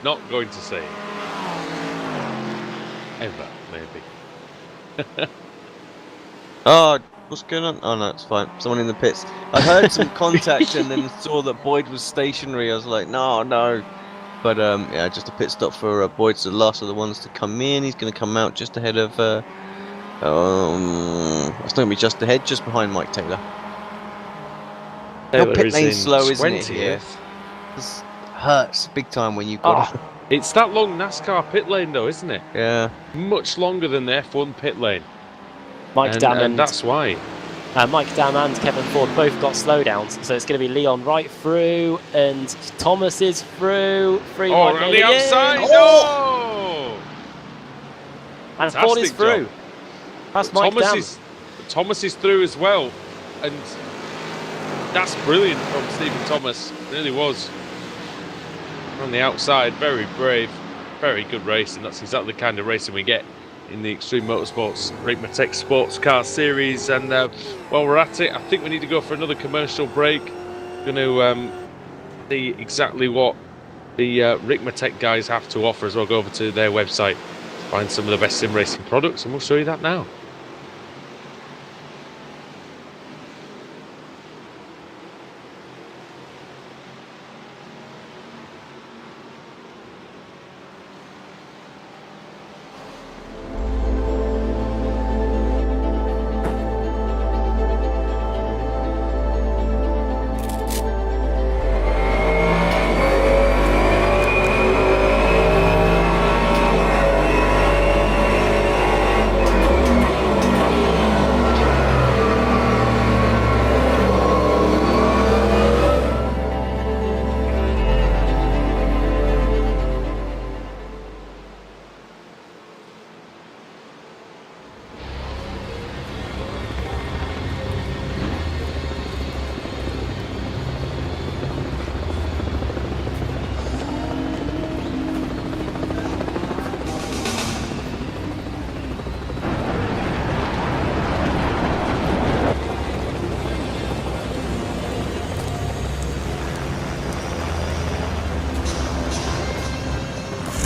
not going to say it. Ever, maybe. Oh, what's going on? Oh no, it's fine. Someone in the pits. I heard some contact and then saw that Boyd was stationary. I was like, no. But yeah, just a pit stop for Boyd's the last of the ones to come in. He's going to come out just ahead of. It's not going to be just ahead, just behind Mike Taylor. Pit lane's slow, isn't it? Here, this hurts big time when you've got. It's that long NASCAR pit lane, though, isn't it? Yeah. Much longer than the F1 pit lane. Mike Dam and that's why. Mike Dam and Kevin Ford both got slowdowns, so it's going to be Leon right through, and Thomas is through. On the outside! Oh! And Ford is through. Job. That's Mike Dam. Thomas is through as well, and that's brilliant from Stephen Thomas. It really was. On the outside, very brave, very good racing. That's exactly the kind of racing we get in the Extreme Motorsports Ricmotech Sports Car Series. And while we're at it, I think we need to go for another commercial break. Going to see exactly what the Ricmotech guys have to offer as well. Go over to their website, find some of the best sim racing products, and we'll show you that now.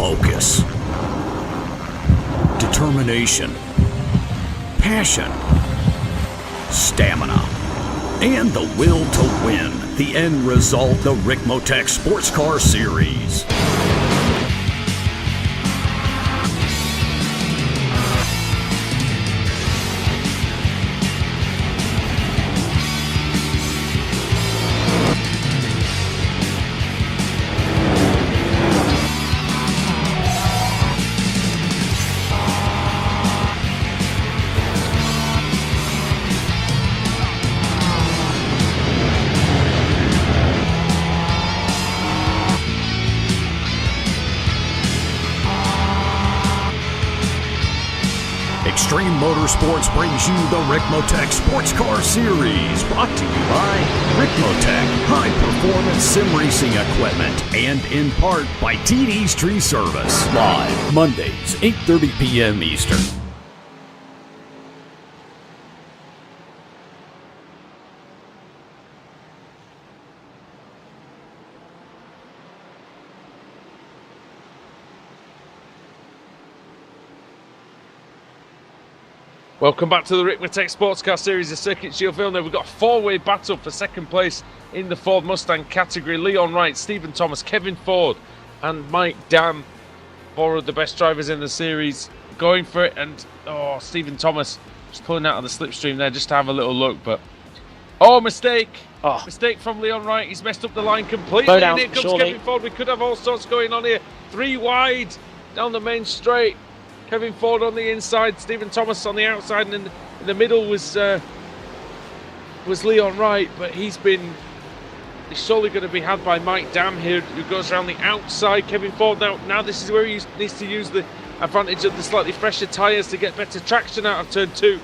Focus, determination, passion, stamina, and the will to win. The end result, the Ricmotech Sports Car Series. Extreme Motorsports brings you the Ricmotech Sports Car Series, brought to you by Ricmotech High Performance Sim Racing Equipment, and in part by TD's Tree Service. Live Mondays, 8:30 p.m. Eastern. Welcome back to the Ricmotech Sportscar Series of Circuit Gilles Villeneuve. We've got a four-way battle for second place in the Ford Mustang category. Leon Wright, Stephen Thomas, Kevin Ford and Mike Dam, four of the best drivers in the series, going for it. And Stephen Thomas just pulling out of the slipstream there just to have a little look. But mistake. Mistake from Leon Wright. He's messed up the line completely. Down, and here comes surely. Kevin Ford. We could have all sorts going on here. 3 wide down the main straight. Kevin Ford on the inside, Stephen Thomas on the outside, and in the middle was Leon Wright, but he's surely going to be had by Mike Dam here, who goes around the outside. Kevin Ford now this is where he needs to use the advantage of the slightly fresher tyres to get better traction out of turn 2,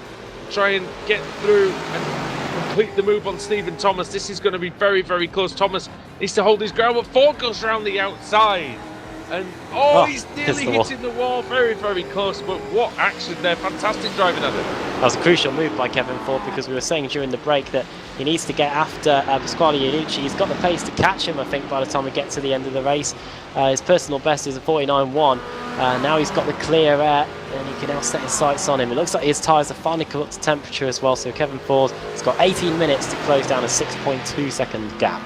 try and get through and complete the move on Stephen Thomas. This is going to be very, very close. Thomas needs to hold his ground, but Ford goes around the outside. And he's nearly hitting the wall. Very, very close. But what action there. Fantastic driving at it. That was a crucial move by Kevin Ford, because we were saying during the break that he needs to get after Pasquale Iannucci. He's got the pace to catch him, I think, by the time we get to the end of the race. His personal best is a 49.1. Now he's got the clear air, and he can now set his sights on him. It looks like his tyres have finally come up to temperature as well. So Kevin Ford has got 18 minutes to close down a 6.2 second gap.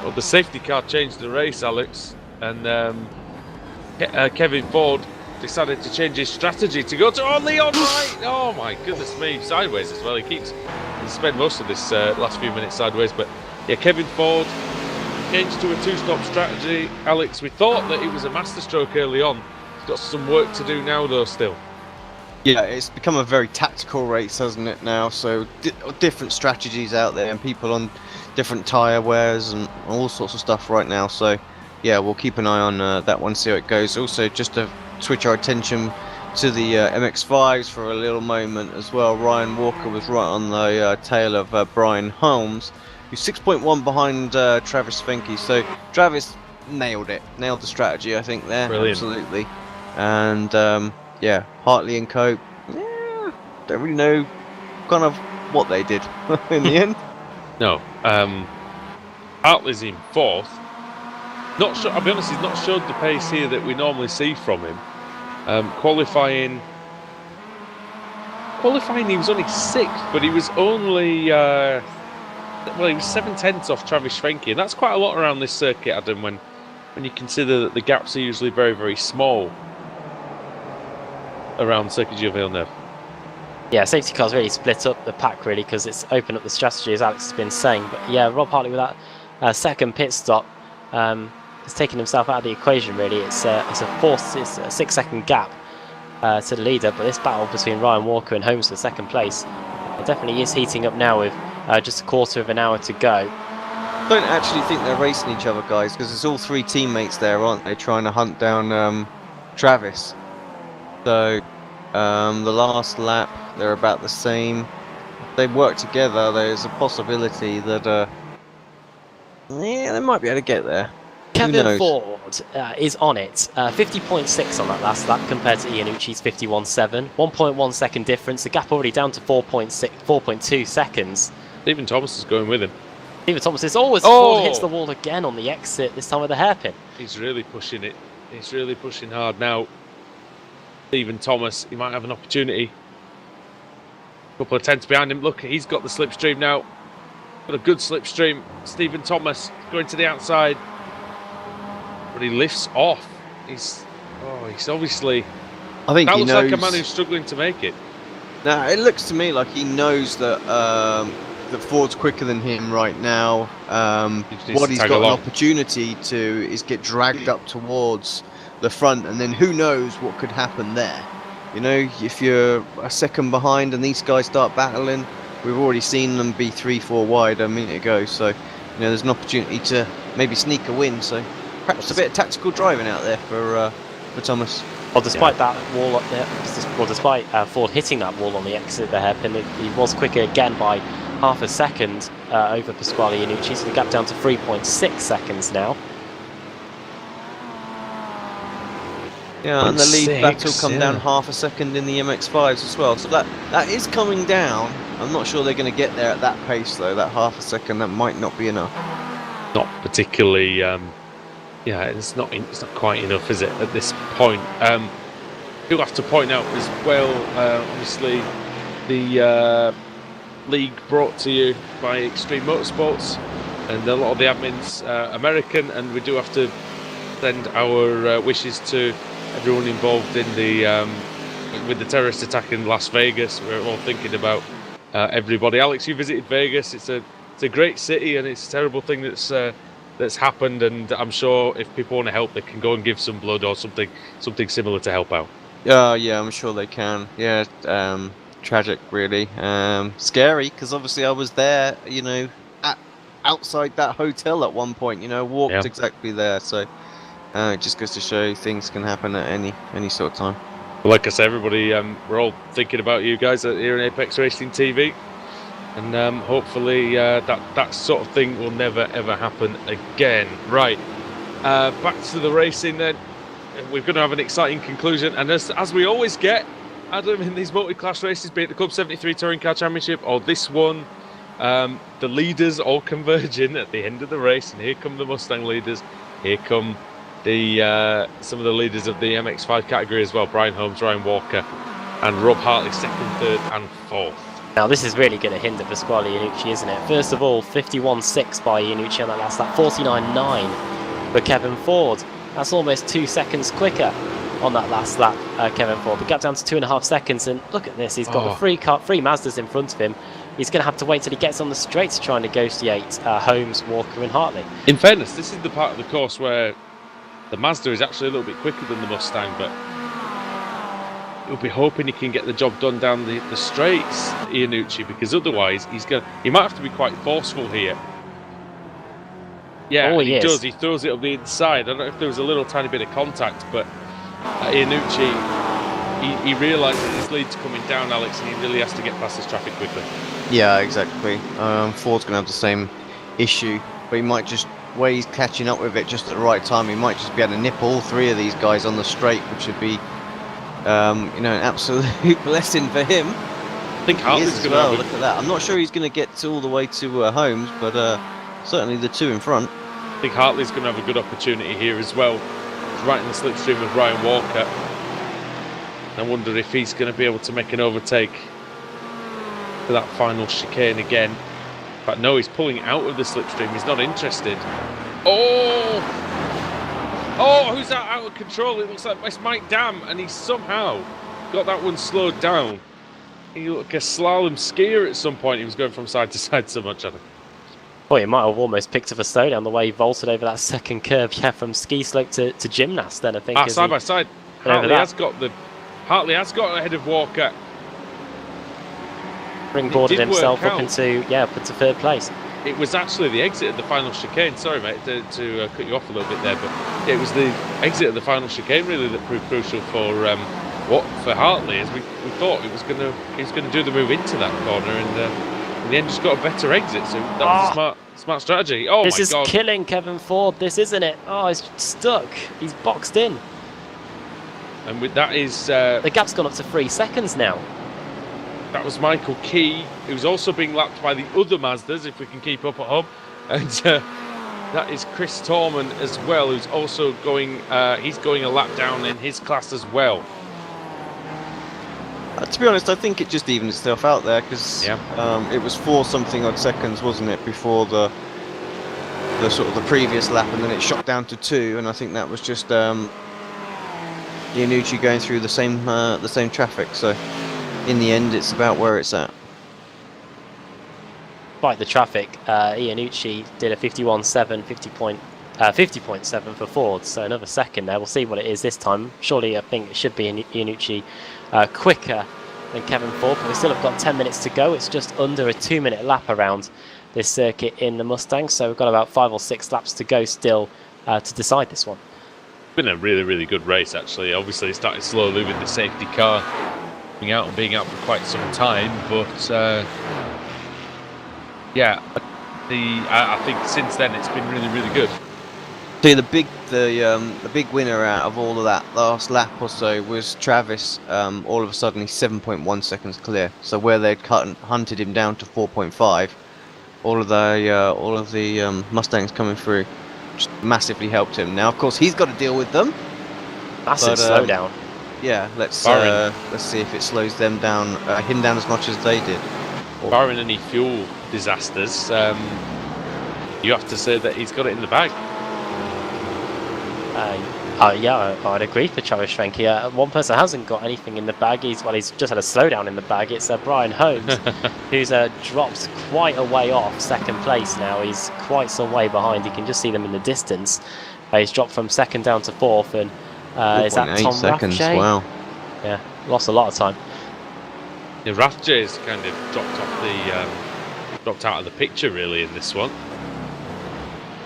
Well, the safety car changed the race, Alex. And Kevin Ford decided to change his strategy to go to Leon Wright. Oh my goodness me, sideways as well. He spent most of this last few minutes sideways, but yeah, Kevin Ford changed to a 2-stop strategy. Alex, we thought that it was a masterstroke early on. He's got some work to do now though still. Yeah, it's become a very tactical race, hasn't it now? So different strategies out there and people on different tyre wears and all sorts of stuff right now. So yeah, we'll keep an eye on that one, see how it goes. Also, just to switch our attention to the MX-5s for a little moment as well. Ryan Walker was right on the tail of Brian Holmes, who's 6.1 behind Travis Fenke. So Travis nailed the strategy, I think, there. Brilliant. Absolutely. And yeah, Hartley and Co. Yeah, don't really know kind of what they did in the end. No, Hartley's in 4th. Not sure. I'll be honest. He's not showed the pace here that we normally see from him. Qualifying, he was only 6th, but he was only he was 7/10 off Travis Fenke, and that's quite a lot around this circuit, Adam. When you consider that the gaps are usually very, very small around Circuit Gilles Villeneuve. Yeah, safety cars really split up the pack, really, because it's opened up the strategy, as Alex has been saying. But yeah, Rob Hartley with that second pit stop has taken himself out of the equation, really. It's a 6-second gap to the leader, but this battle between Ryan Walker and Holmes for second place, it definitely is heating up now with just a quarter of an hour to go. I don't actually think they're racing each other, guys, because it's all 3 teammates there, aren't they, trying to hunt down Travis. So the last lap, they're about the same. If they work together, there's a possibility that they might be able to get there. Kevin Ford is on it, 50.6 on that last lap compared to Iannucci's 51.7, 1.1 second difference, the gap already down to 4.2 seconds. Stephen Thomas is going with him. Stephen Thomas is always Ford hits the wall again on the exit, this time with a hairpin. He's really pushing it. He's really pushing hard now. Stephen Thomas, he might have an opportunity. A couple of tenths behind him. Look, he's got the slipstream now. Got a good slipstream. Stephen Thomas going to the outside. But he lifts off. He's obviously. I think that he looks knows. like a man who's struggling to make it. Now it looks to me like he knows that that Ford's quicker than him right now. What he's got an opportunity to is get dragged up towards the front, and then who knows what could happen there. You know, if you're a second behind and these guys start battling, we've already seen them be 3-4 wide a minute ago. So you know, there's an opportunity to maybe sneak a win. So. Perhaps a bit of tactical driving out there for Thomas. Well, despite that wall up there, despite Ford hitting that wall on the exit of the hairpin, he was quicker again by half a second over Pasquale Iannucci, so the gap down to 3.6 seconds now. Yeah, and the lead battle come down half a second in the MX-5s as well. So that is coming down. I'm not sure they're going to get there at that pace though. That half a second, that might not be enough. Not particularly. Yeah, it's not quite enough, is it, at this point? I do have to point out as well, obviously, the league brought to you by Extreme Motorsports, and a lot of the admin's American, and we do have to send our wishes to everyone involved in the with the terrorist attack in Las Vegas. We're all thinking about everybody. Alex, you visited Vegas. It's a great city, and it's a terrible thing that's happened. And I'm sure if people want to help, they can go and give some blood or something similar to help out. Yeah, I'm sure they can. Yeah, tragic, really. Scary, because obviously I was there, outside that hotel at one point. Walked exactly there. So it just goes to show things can happen at any sort of time. Like I said, everybody, we're all thinking about you guys here in Apex Racing TV, and hopefully that sort of thing will never ever happen again. Right, back to the racing then. We're going to have an exciting conclusion, and as we always get, Adam, in these multi-class races, be it the Club 73 Touring Car Championship or this one, the leaders all converging at the end of the race, and here come the Mustang leaders. Here come some of the leaders of the MX-5 category as well, Brian Holmes, Ryan Walker and Rob Hartley, second, third and fourth. Now this is really going to hinder Pasquale Iannucci, isn't it? First of all, 51.6 by Iannucci on that last lap, 49.9 for Kevin Ford. That's almost 2 seconds quicker on that last lap, Kevin Ford. The gap down to 2.5 seconds, and look at this, he's got the three Mazdas in front of him. He's going to have to wait till he gets on the straight to try and negotiate Holmes, Walker and Hartley. In fairness, this is the part of the course where the Mazda is actually a little bit quicker than the Mustang, but you'll be hoping he can get the job done down the straights, Iannucci, because otherwise he might have to be quite forceful here. Yeah, he does. He throws it up the inside. I don't know if there was a little tiny bit of contact, but Iannucci, he realises his lead's coming down, Alex, and he really has to get past this traffic quickly. Yeah, exactly. Ford's going to have the same issue, but he might just, where he's catching up with it just at the right time, he might just be able to nip all three of these guys on the straight, which would be, an absolute blessing for him. I think Hartley's going to look at that. I'm not sure he's going to get all the way to Holmes, but certainly the two in front. I think Hartley's going to have a good opportunity here as well. He's right in the slipstream of Ryan Walker. I wonder if he's going to be able to make an overtake for that final chicane again. But no, he's pulling out of the slipstream. He's not interested. Oh, who's that out of control? It looks like it's Mike Dam, and he's somehow got that one slowed down. He looked like a slalom skier at some point. He was going from side to side so much, I think. Boy, he might have almost picked up a slowdown the way he vaulted over that second curve, from ski slope to gymnast then, I think. Side by side. Hartley has got ahead of Walker. Springboarded himself up into third place. It was actually the exit of the final chicane. Sorry, mate, to cut you off a little bit there, but it was the exit of the final chicane really that proved crucial for Hartley, as we thought he was going to do the move into that corner, and in the end just got a better exit. So that was a smart strategy. Oh, this my God! This is killing Kevin Ford. This isn't it? Oh, he's stuck. He's boxed in. And with that is the gap's gone up to 3 seconds now. That was Michael Key, who's also being lapped by the other Mazdas, if we can keep up at home. And that is Chris Torman as well, who's also going, he's going a lap down in his class as well. To be honest, I think it just evened itself out there, because it was 4 something odd seconds, wasn't it, before the sort of the previous lap, and then it shot down to 2, and I think that was just Iannucci going through the same traffic. So in the end, it's about where it's at. Despite the traffic, Iannucci did a 51.7, 50.7 for Ford, so another second there. We'll see what it is this time. Surely I think it should be Iannucci quicker than Kevin Ford, but we still have got 10 minutes to go. It's just under a 2-minute lap around this circuit in the Mustang, so we've got about 5 or 6 laps to go still to decide this one. It's been a really, really good race, actually. Obviously, it started slowly with the safety car being out for quite some time, but I think since then it's been really, really good. See, the big winner out of all of that last lap or so was Travis. All of a sudden, he's 7.1 seconds clear. So where they'd hunted him down to 4.5, all of the Mustangs coming through just massively helped him. Now, of course, he's got to deal with them. Massive slowdown. yeah, let's see if it slows them down, him down as much as they did. Barring any fuel disasters, you have to say that he's got it in the bag. Yeah, I'd agree for Travis Schwenke. One person hasn't got anything in the bag. He's just had a slowdown in the bag. It's Brian Holmes, who's dropped quite a way off second place now. He's quite some way behind. You can just see them in the distance. He's dropped from second down to fourth, and is that Tom seconds? Rathje? Wow. Yeah, lost a lot of time. Yeah, Rathje's kind of dropped out of the picture really in this one.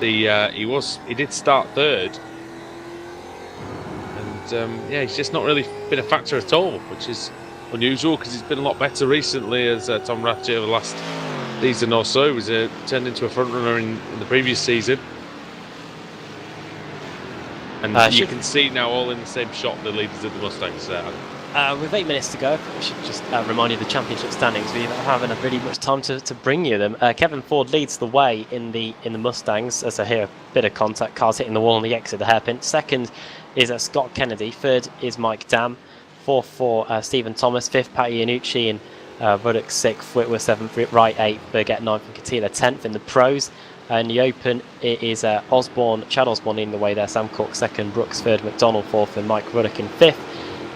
He did start third. Yeah, he's just not really been a factor at all, which is unusual because he's been a lot better recently as Tom Rathje over the last season or so. He was turned into a front runner in the previous season. And you can see now all in the same shot the leaders of the Mustangs. With 8 minutes to go, we should just remind you of the championship standings. We haven't had really much time to bring you them. Kevin Ford leads the way in the Mustangs, as I hear a bit of contact, cars hitting the wall on the exit of the hairpin. Second is Scott Kennedy. Third is Mike Dam. Fourth for Stephen Thomas. Fifth, Patty Iannucci. And Ruddock sixth. Whitworth seventh. Wright eighth. Burgett ninth. And Katila 10th in the pros. In the Open, it is Chad Osborne leading the way there. Sam Cook second. Brooks third. McDonald fourth. And Mike Ruddock in fifth.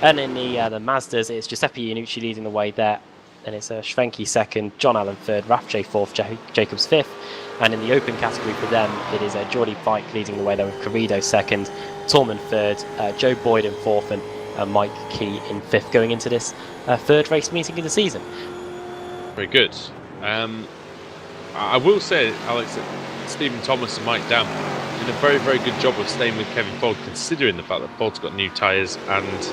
And in the Mazdas, it's Giuseppe Iannucci leading the way there. And it's Schwenke second, John Allen third, Rathje fourth, Jacobs fifth. And in the open category for them, it is Geordie Pike leading the way there with Corrido second, Torman third, Joe Boyd in fourth, and Mike Key in fifth, going into this third race meeting of the season. Very good. I will say, Alex, that Stephen Thomas and Mike Dam did a very, very good job of staying with Kevin Ford, considering the fact that Ford's got new tyres and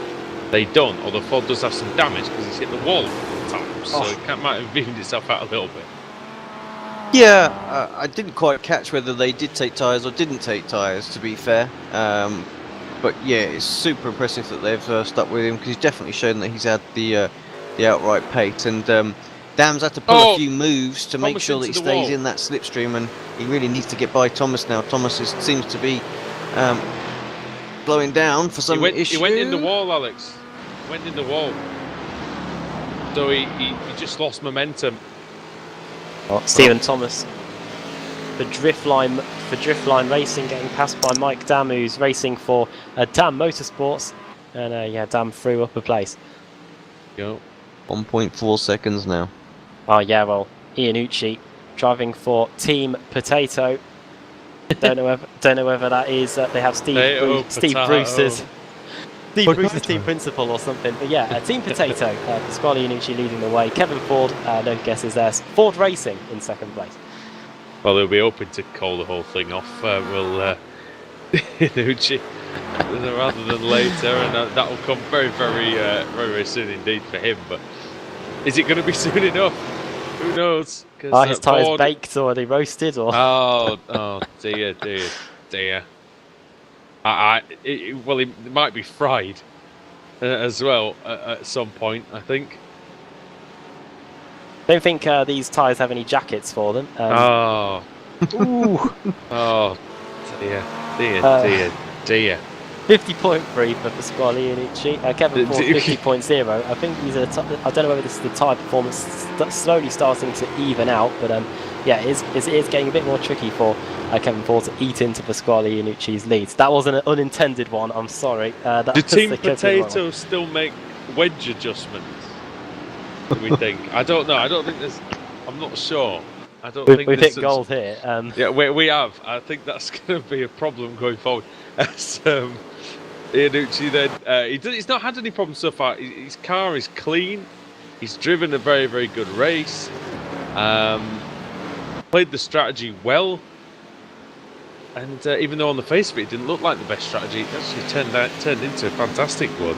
they don't, although Ford does have some damage because he's hit the wall a couple of times, so it might have evened itself out a little bit. Yeah, I didn't quite catch whether they did take tyres or didn't take tyres, to be fair. But yeah, it's super impressive that they've stuck with him, because he's definitely shown that he's had the outright pace. And Dam's had to pull a few moves to make sure that he stays in that slipstream, and he really needs to get by Thomas now. Thomas seems to be slowing down for some issue. He went in the wall, Alex. He went in the wall. So he just lost momentum. Stephen Thomas for Driftline Racing, getting passed by Mike Dam, who's racing for Dam Motorsports. And Dam threw up a place. Go. 1.4 seconds now. Oh yeah, well, Iannucci driving for Team Potato. Don't know whether that is they have Steve Bruce's team principal or something. But yeah, Team Potato. Pasquale Iannucci leading the way. Kevin Ford, no guesses there. Ford Racing in second place. Well, they'll be open to call the whole thing off. Iannucci rather than later, and that will come very, very, very, very soon indeed for him. But is it going to be soon enough? Who knows? Are his tyres baked, or are they roasted? Or oh dear. It might be fried as well at some point, I think. Don't think these tyres have any jackets for them. Ooh. Oh dear. 50.3 for Pasquale Iannucci. Kevin Ford 50.0. I think he's I don't know whether this is the tyre performance slowly starting to even out, but it is getting a bit more tricky for Kevin Ford to eat into Pasquale Iannucci's lead. That was an unintended one. I'm sorry. Do Team Potato still make wedge adjustments? Do we think? I don't know. I don't think there's. I'm not sure. We've hit gold here. Yeah, we have. I think that's going to be a problem going forward. As Iannucci then, he's not had any problems so far. His car is clean. He's driven a very, very good race. Played the strategy well. And even though on the face of it didn't look like the best strategy, it actually turned into a fantastic one.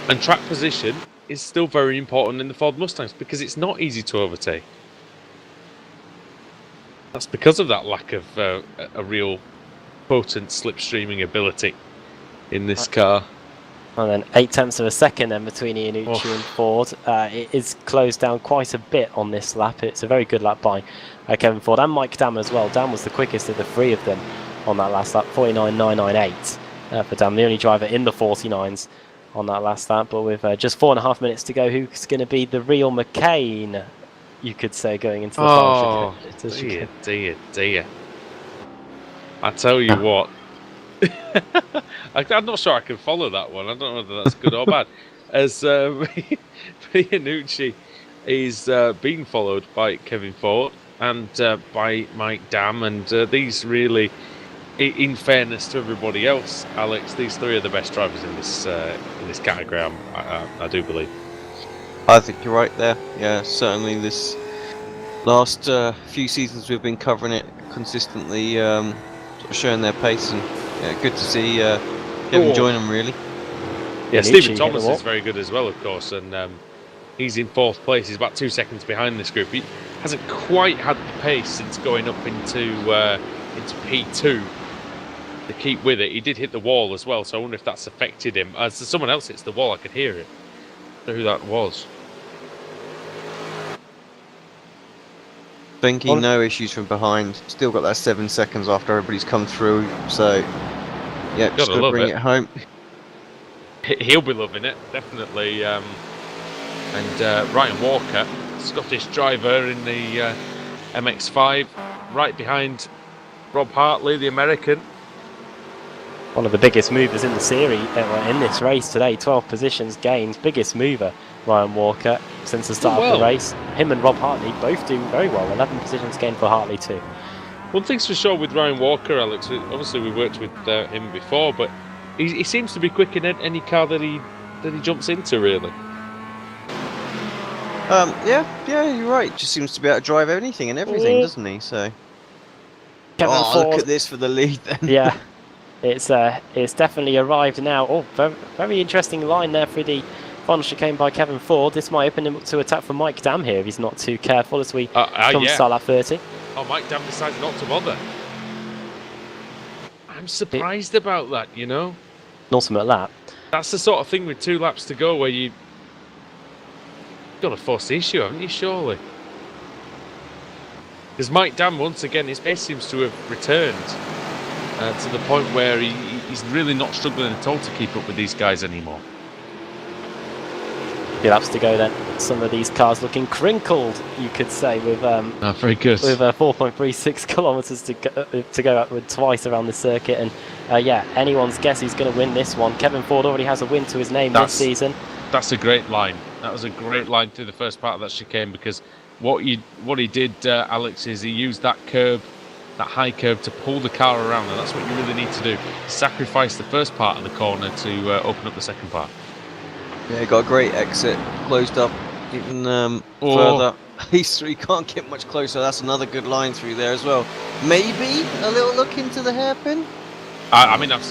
And track position is still very important in the Ford Mustangs, because it's not easy to overtake. That's because of that lack of a real potent slipstreaming ability in this car. And then 0.8 of a second then between Iannucci and Ford. It is closed down quite a bit on this lap. It's a very good lap by Kevin Ford and Mike Dam as well. Dam was the quickest of the three of them on that last lap, 49.998 for Dam, the only driver in the 49s on that last lap. But with just 4.5 minutes to go, who's going to be the real McCain, you could say, going into the final chicane? Dear. I tell you what, I'm not sure I can follow that one. I don't know whether that's good or bad. As Iannucci is being followed by Kevin Ford and by Mike Dam, and these really, in fairness to everybody else, Alex, these three are the best drivers in this category. I do believe. I think you're right there. Yeah, certainly this last few seasons we've been covering it consistently, sort of showing their pace, and good to see Kevin join them really. Yeah, Stephen Thomas is very good as well, of course, and he's in 4th place. He's about 2 seconds behind this group. He hasn't quite had the pace since going up into P2 to keep with it. He did hit the wall as well, so I wonder if that's affected him. As someone else hits the wall, I could hear it. I don't know who that was. Thinking no issues from behind. Still got that 7 seconds after everybody's come through. So yeah, just gotta bring it home. He'll be loving it, definitely. And Ryan Walker, Scottish driver in the MX-5, right behind Rob Hartley, the American. One of the biggest movers in the series, in this race today. 12 positions gained, biggest mover, Ryan Walker, since the start of the race. Him and Rob Hartley both do very well. 11 positions gained for Hartley too. One thing's for sure with Ryan Walker, Alex, obviously we worked with him before, but he seems to be quick in any car that he jumps into, really. Yeah, you're right. Just seems to be able to drive anything and everything, doesn't he? So, Kevin Ford, look at this for the lead then. Yeah, it's definitely arrived now. Oh, very, very interesting line there for the final chicane by Kevin Ford. This might open him up to attack for Mike Dam here if he's not too careful as we come to start lap 30. Oh, Mike Dam decides not to bother. I'm surprised about that, you know. An ultimate lap. That's the sort of thing with 2 laps to go where you've got to force the issue, haven't you, surely? Because Mike Dam, once again, his pace seems to have returned to the point where he's really not struggling at all to keep up with these guys anymore. Few laps to go then. Some of these cars looking crinkled, you could say, with very good. With 4.36 kilometers to go with twice around the circuit, and yeah, anyone's guess who's going to win this one. Kevin Ford already has a win to his name this season. That's a great line. That was a great line through the first part of that chicane, because what he did, Alex, is he used that curb, that high curb, to pull the car around, and that's what you really need to do. Sacrifice the first part of the corner to open up the second part. Yeah, got a great exit, closed up even further. These three can't get much closer. That's another good line through there as well. Maybe a little look into the hairpin. I mean, I've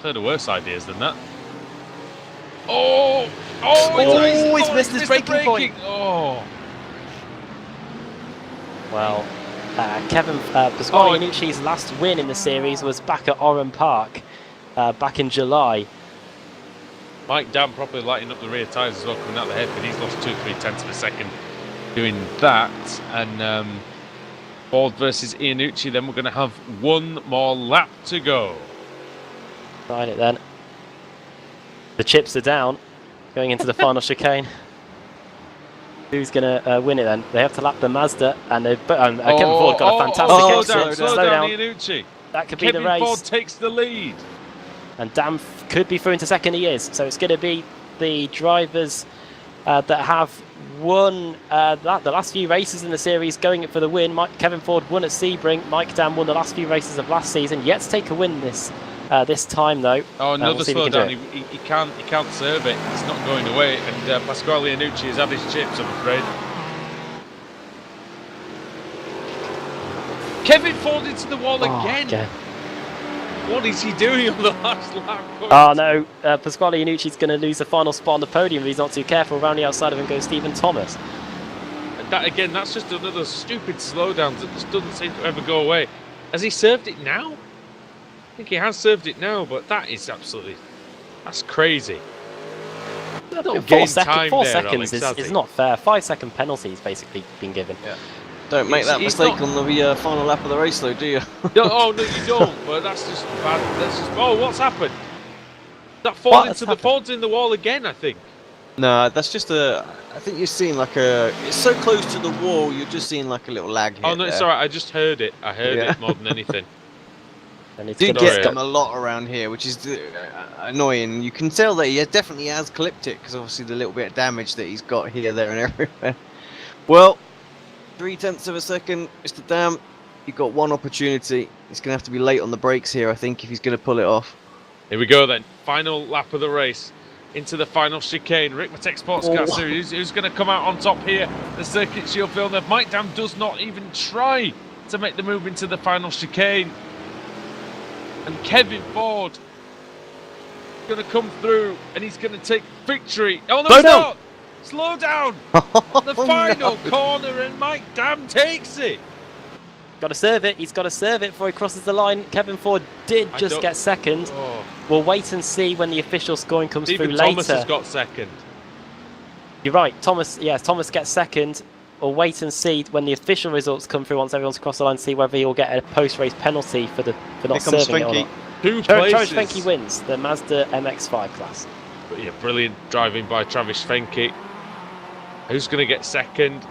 heard of worse ideas than that. He's missed his braking point. Oh. Well, Kevin Pasquale Iannucci's last win in the series was back at Oran Park back in July. Mike Dam properly lighting up the rear tyres as well, coming out the hairpin. He's lost 2 or 3 tenths of a second doing that. And Ford versus Iannucci, then we're going to have 1 more lap to go. Right it then. The chips are down, going into the final chicane. Who's going to win it then? They have to lap the Mazda, and Kevin Ford got a fantastic exit. Slow down, Iannucci. That could be the race. Kevin Ford takes the lead. And Dam could be through into second. He is. So it's going to be the drivers that have won the last few races in the series going for the win. Kevin Ford won at Sebring. Mike Dam won the last few races of last season. Yet to take a win this time though. Oh, another slowdown. He can't serve it. It's not going away. And Pasquale Iannucci has had his chips, I'm afraid. Kevin Ford into the wall again. What is he doing on the last lap? Oh no, Pasquale Iannucci's going to lose the final spot on the podium if he's not too careful. Round the outside of him goes Stephen Thomas. And that's just another stupid slowdown that just doesn't seem to ever go away. Has he served it now? I think he has served it now, but that's crazy. 4 seconds is not fair. 5-second penalty has basically been given. Yeah. Don't make that mistake on the final lap of the race, though, do you? No, you don't. But that's just bad. What's happened? That falls in the wall again, I think. No, that's just I think you're seeing like it's so close to the wall, you're just seeing like a little lag hit. Oh no, there. it's alright. I just heard it. I heard it more than anything. And it's Do gonna get them a lot around here, which is annoying. You can tell that he definitely has clipped it because obviously the little bit of damage that he's got here, there, and everywhere. Well, 0.3 of a second, Mr. Dam. You've got one opportunity. He's going to have to be late on the brakes here, I think, if he's going to pull it off. Here we go then. Final lap of the race. Into the final chicane. Ricmotech Sports Car Series. Who's going to come out on top here? The Circuit Shield Villeneuve. Mike Dam does not even try to make the move into the final chicane. And Kevin Ford is going to come through and he's going to take victory. Oh, no, he's not! Slow down! On the final corner, and Mike Dam takes it. Got to serve it. He's got to serve it before he crosses the line. Kevin Ford did just get second. Oh. We'll wait and see when the official scoring comes through later. Thomas has got second. You're right. Thomas gets second. We'll wait and see when the official results come through once everyone's across the line, see whether he'll get a post-race penalty for not serving it or not. Two Travis places. Fenke wins the Mazda MX-5 class. But yeah, brilliant driving by Travis Fenke. Who's going to get second?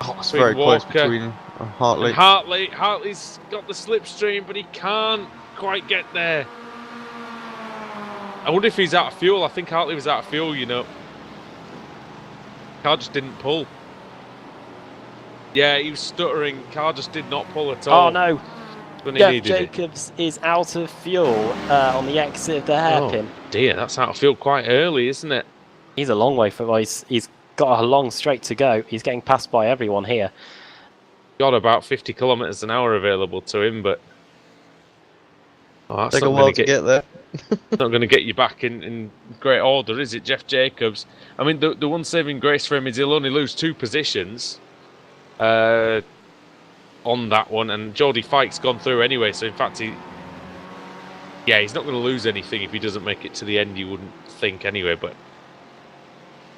Oh, it's very close between Hartley. Hartley's got the slipstream, but he can't quite get there. I wonder if he's out of fuel. I think Hartley was out of fuel, you know. Car just didn't pull. Yeah, he was stuttering. Car just did not pull at all. Oh no. Jeff Jacobs is out of fuel on the exit of the hairpin. Oh dear, that's out of fuel quite early, isn't it? He's a long way from. Well, he's got a long straight to go. He's getting passed by everyone here. Got about 50 kilometers an hour available to him, but that's take a while to get there. Not going to get you back in great order, is it, Jeff Jacobs? I mean, the one saving grace for him is he'll only lose 2 positions on that one, and Geordie Fike's gone through anyway, so in fact he's not going to lose anything if he doesn't make it to the end, you wouldn't think anyway, but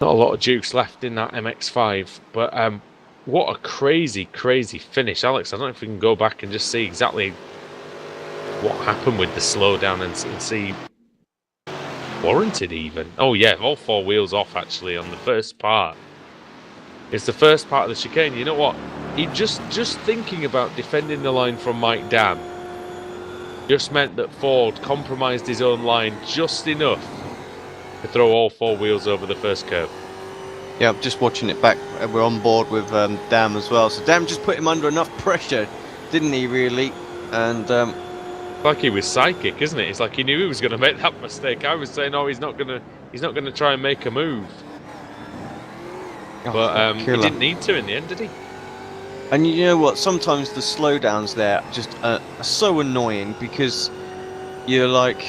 not a lot of juice left in that MX-5, but what a crazy finish. Alex, I don't know if we can go back and just see exactly what happened with the slowdown and see warranted even. Oh yeah, all 4 wheels off actually on the first part. It's the first part of the chicane. You know what? He just thinking about defending the line from Mike Dam just meant that Ford compromised his own line just enough to throw all 4 wheels over the first curve. Yeah, I'm just watching it back. We're on board with Dam as well. So Dam just put him under enough pressure, didn't he? Really, and like he was psychic, isn't it? It's like he knew he was going to make that mistake. I was saying, oh, he's not going to try and make a move. But he didn't need to in the end, did he? And you know what? Sometimes the slowdowns there just are so annoying because you're like,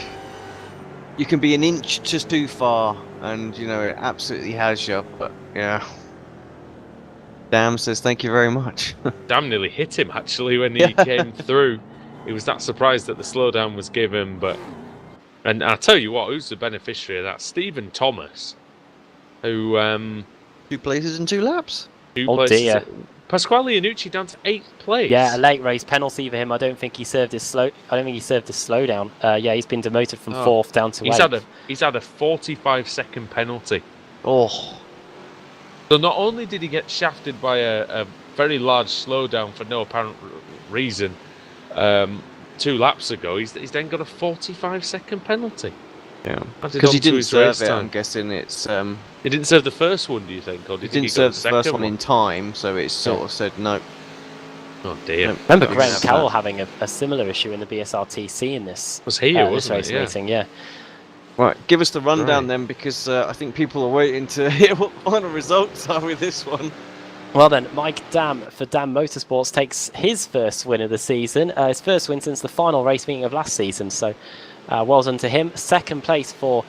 you can be an inch just too far, and you know it absolutely has you. But yeah, Dam says thank you very much. Dam nearly hit him actually when he came through. He was that surprised that the slowdown was given, and I'll tell you what, who's the beneficiary of that? Stephen Thomas, who 2 places in 2 laps. 2 oh places. dear. Pasquale Iannucci down to 8th place. Yeah, a late race penalty for him. I don't think he served his slowdown. Yeah, he's been demoted from 4th down to 8th. He's had a 45-second penalty. Oh. So not only did he get shafted by a very large slowdown for no apparent reason 2 laps ago, he's then got a 45-second penalty. Yeah, because he didn't serve it. I'm guessing it's. He didn't serve the first one, do you think? Or did he didn't serve the first one in time, so it's sort of said no. Oh dear! Remember Graham Carroll having a similar issue in the BSRTC in this. Was he? Wasn't it? Meeting, yeah. Right, give us the rundown then, because I think people are waiting to hear what final results are with this one. Well then, Mike Dam for Dam Motorsports takes his first win of the season, his first win since the final race meeting of last season. So. Well done to him. Second place for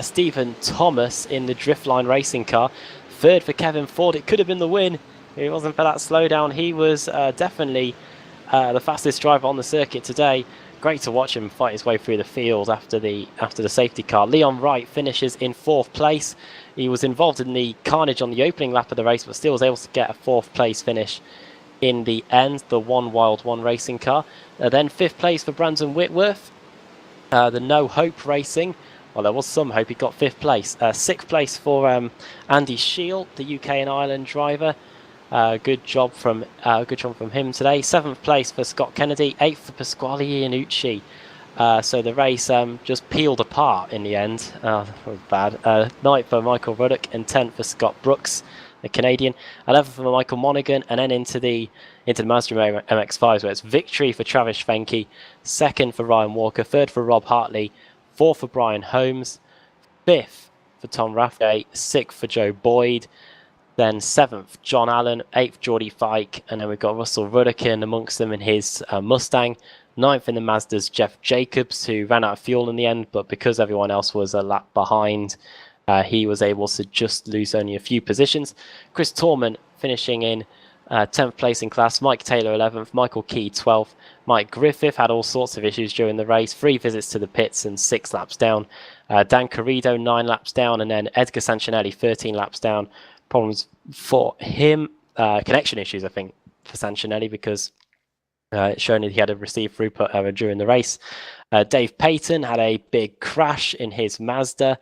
Stephen Thomas in the Driftline racing car. Third for Kevin Ford. It could have been the win if it wasn't for that slowdown. He was definitely the fastest driver on the circuit today. Great to watch him fight his way through the field after the safety car. Leon Wright finishes in 4th place. He was involved in the carnage on the opening lap of the race, but still was able to get a 4th place finish in the end. The One Wild One racing car. Then 5th place for Brandon Whitworth. The No Hope Racing well, there was some hope. He got 5th place. 6th place for Andy Shield, the UK and Ireland driver. Good job from him today. 7th place for Scott Kennedy. 8th for Pasquale Iannucci. So the race just peeled apart in the end. That was bad. 9th for Michael Ruddock and 10th for Scott Brooks, the Canadian. 11th for Michael Monaghan, and then into the Mazda MX-5s, where it's victory for Travis Fenke, 2nd for Ryan Walker, 3rd for Rob Hartley, 4th for Brian Holmes, 5th for Tom Rathgate, 6th for Joe Boyd, then 7th John Allen, 8th Geordie Fike, and then we've got Russell Ruddock in amongst them in his Mustang. 9th in the Mazdas, Jeff Jacobs, who ran out of fuel in the end, but because everyone else was a lap behind, he was able to just lose only a few positions. Chris Torment finishing in 10th place in class, Mike Taylor 11th, Michael Key 12th, Mike Griffith had all sorts of issues during the race, 3 visits to the pits and 6 laps down. Dan Corrido 9 laps down, and then Edgar Sancinelli 13 laps down. Problems for him, connection issues I think for Sancinelli, because it's shown that he had a received throughput error during the race. Dave Payton had a big crash in his Mazda.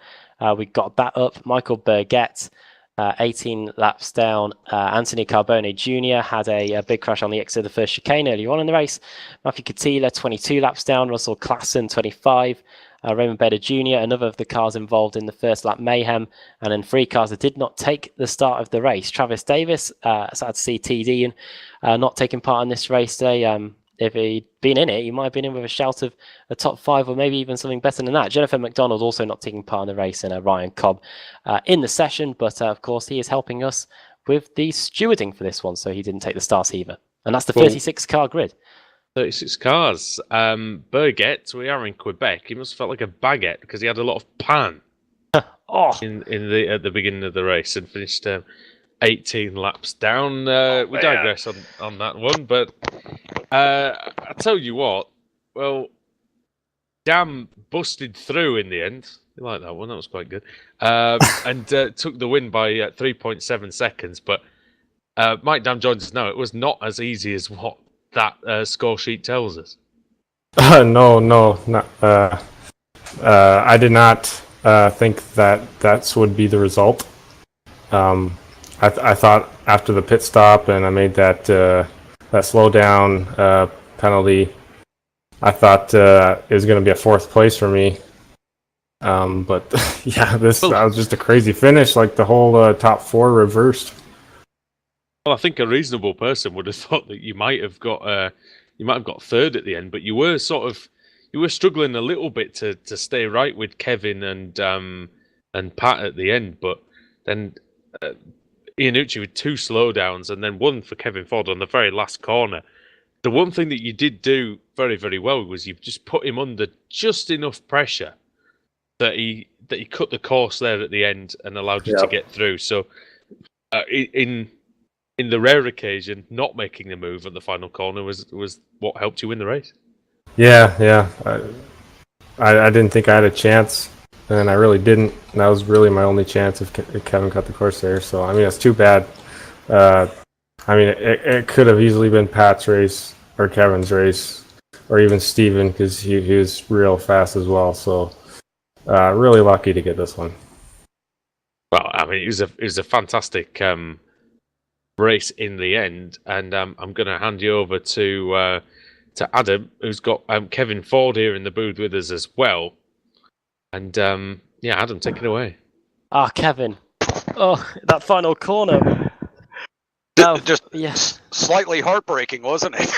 We got that up. Michael Burgett 18 laps down. Anthony Carbone Jr. had a big crash on the exit of the first chicane earlier on in the race. Matthew Catila 22 laps down. Russell Klassen 25. Raymond Beder Jr., another of the cars involved in the first lap mayhem, and then 3 cars that did not take the start of the race. Travis Davis, sad to see TD and not taking part in this race today. If he'd been in it, he might have been in with a shout of a top 5 or maybe even something better than that. Jennifer McDonald also not taking part in the race, and Ryan Cobb in the session, but of course he is helping us with the stewarding for this one, so he didn't take the start either. And that's the 36 car grid. 36 cars. Burgett, we are in Quebec. He must have felt like a baguette because he had a lot of pan at the beginning of the race and finished 18 laps down. We digress on that one, but I tell you what, well, Dam busted through in the end. You like that one? That was quite good. And took the win by 3.7 seconds. But Mike Dam joins us now. It was not as easy as what that score sheet tells us. No, not. I did not think that would be the result. I thought after the pit stop and I made that slowdown penalty, I thought it was going to be a 4th place for me. But yeah, that was just a crazy finish. Like the whole top 4 reversed. Well, I think a reasonable person would have thought that you might have got 3rd at the end, but you were struggling a little bit to stay right with Kevin and Pat at the end, but then Iannucci with 2 slowdowns and then 1 for Kevin Ford on the very last corner. The one thing that you did do very, very well was you've just put him under just enough pressure that he cut the course there at the end and allowed you to get through. So in the rare occasion, not making the move at the final corner was what helped you win the race. Yeah. I didn't think I had a chance, and I really didn't. And that was really my only chance if Kevin cut the course there. So, I mean, it's too bad. It could have easily been Pat's race or Kevin's race or even Steven, because he was real fast as well. So, really lucky to get this one. Well, I mean, it was a fantastic race in the end, and I'm going to hand you over to Adam, who's got Kevin Ford here in the booth with us as well. And Adam, take it away. Kevin. Oh, that final corner. Slightly heartbreaking, wasn't it?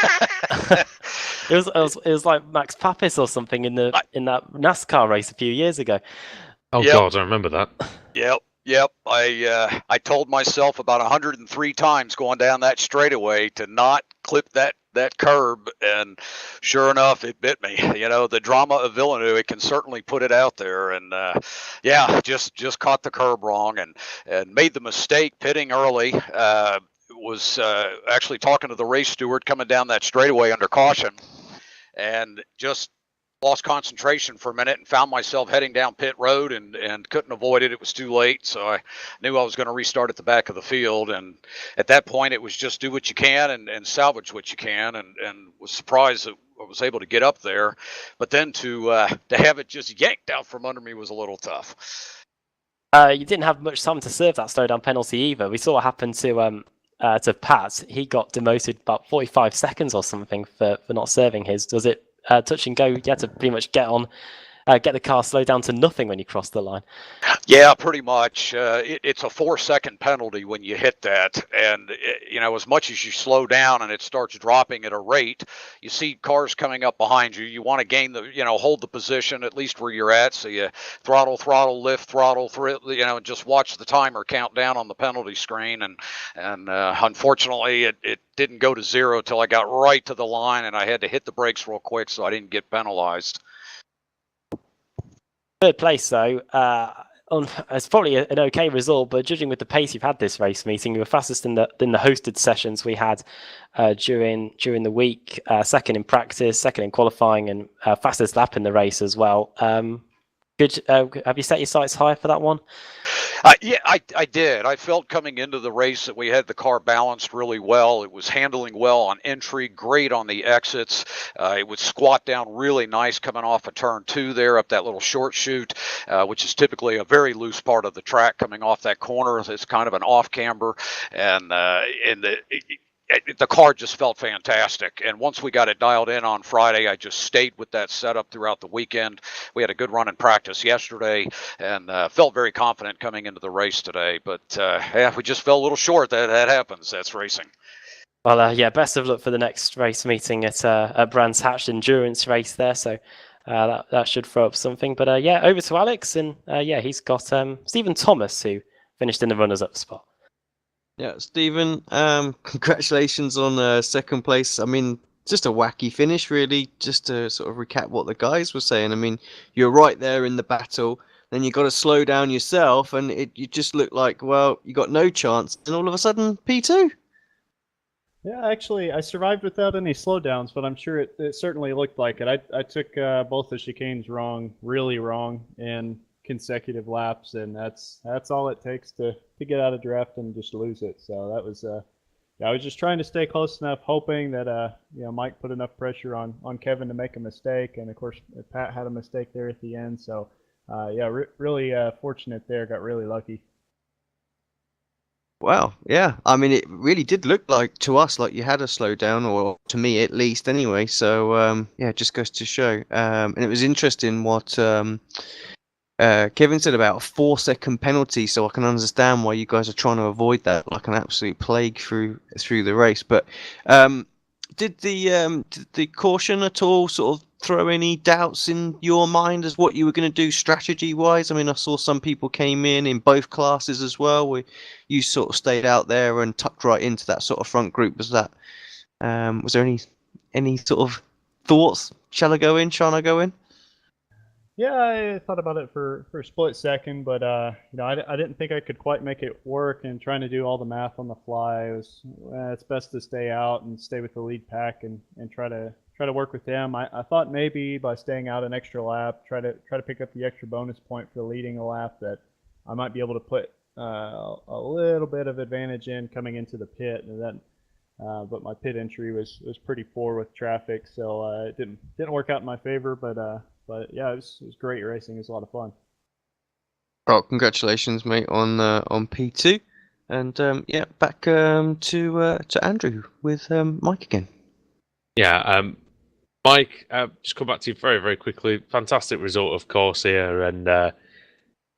It was like Max Papis or something in that NASCAR race a few years ago. Oh God, I remember that. Yep. I told myself about 103 times going down that straightaway to not clip that curb, and sure enough, it bit me. You know, the drama of Villeneuve, it can certainly put it out there, and just caught the curb wrong and made the mistake pitting early. Was actually talking to the race steward coming down that straightaway under caution, and just lost concentration for a minute and found myself heading down pit road and couldn't avoid it. It was too late, so I knew I was going to restart at the back of the field. And at that point, it was just do what you can and salvage what you can, and was surprised that was able to get up there, but then to have it just yanked out from under me was a little tough. You didn't have much time to serve that slowdown penalty either. We saw what happened to Pat. He got demoted about 45 seconds or something for not serving his. Does it touch and go? You had to pretty much get the car slowed down to nothing when you crossed the line. Yeah, pretty much. It's a 4-second penalty when you hit that, and as much as you slow down and it starts dropping at a rate, you see cars coming up behind you. You want to gain hold the position at least where you're at. So you throttle, lift, throttle, and just watch the timer count down on the penalty screen. And unfortunately, it didn't go to zero till I got right to the line, and I had to hit the brakes real quick so I didn't get penalized. Third place, though, it's probably an okay result, but judging with the pace you've had this race meeting, you were fastest in the hosted sessions we had during the week. Second in practice, second in qualifying, and fastest lap in the race as well. Good. Have you set your sights high for that one? Yeah, I did. I felt coming into the race that we had the car balanced really well. It was handling well on entry, great on the exits. It would squat down really nice coming off of turn 2 there up that little short chute, which is typically a very loose part of the track coming off that corner. It's kind of an off camber, and the car just felt fantastic. And once we got it dialed in on Friday, I just stayed with that setup throughout the weekend. We had a good run in practice yesterday, and felt very confident coming into the race today. But we just fell a little short. That happens. That's racing. Well, best of luck for the next race meeting at Brands Hatch endurance race there. So that should throw up something. But over to Alex, and he's got Stephen Thomas, who finished in the runners-up spot. Yeah, Stephen, congratulations on second place. I mean, just a wacky finish, really. Just to sort of recap what the guys were saying. I mean, you're right there in the battle, then you got to slow down yourself, and you just look like, well, you got no chance, and all of a sudden, P2. Yeah, actually, I survived without any slowdowns, but I'm sure it certainly looked like it. I took both the chicanes wrong, really wrong, in consecutive laps, and that's all it takes to get out of draft and just lose it. So that was I was just trying to stay close enough, hoping that Mike put enough pressure on Kevin to make a mistake, and of course Pat had a mistake there at the end. So really fortunate there, got really lucky. Wow, yeah. I mean, it really did look like to us like you had a slowdown, or to me at least, anyway. So it just goes to show. And it was interesting what Kevin said about a 4-second penalty, so I can understand why you guys are trying to avoid that like an absolute plague through the race. But did the caution at all sort of throw any doubts in your mind as what you were going to do strategy wise? I mean, I saw some people came in both classes as well, where you sort of stayed out there and tucked right into that sort of front group. Was there any sort of thoughts? Shall I go in? Shan't I go in? Yeah, I thought about it for a split second, but I didn't think I could quite make it work. And trying to do all the math on the fly, it's best to stay out and stay with the lead pack and try to work with them. I thought maybe by staying out an extra lap, try to pick up the extra bonus point for leading a lap, that I might be able to put a little bit of advantage in coming into the pit, and then. But my pit entry was pretty poor with traffic, so it didn't work out in my favor. But yeah, it was great racing. It was a lot of fun. Well, congratulations, mate, on P2, and back to Andrew with Mike again. Yeah, Mike, just come back to you very, very quickly. Fantastic result, of course, here, and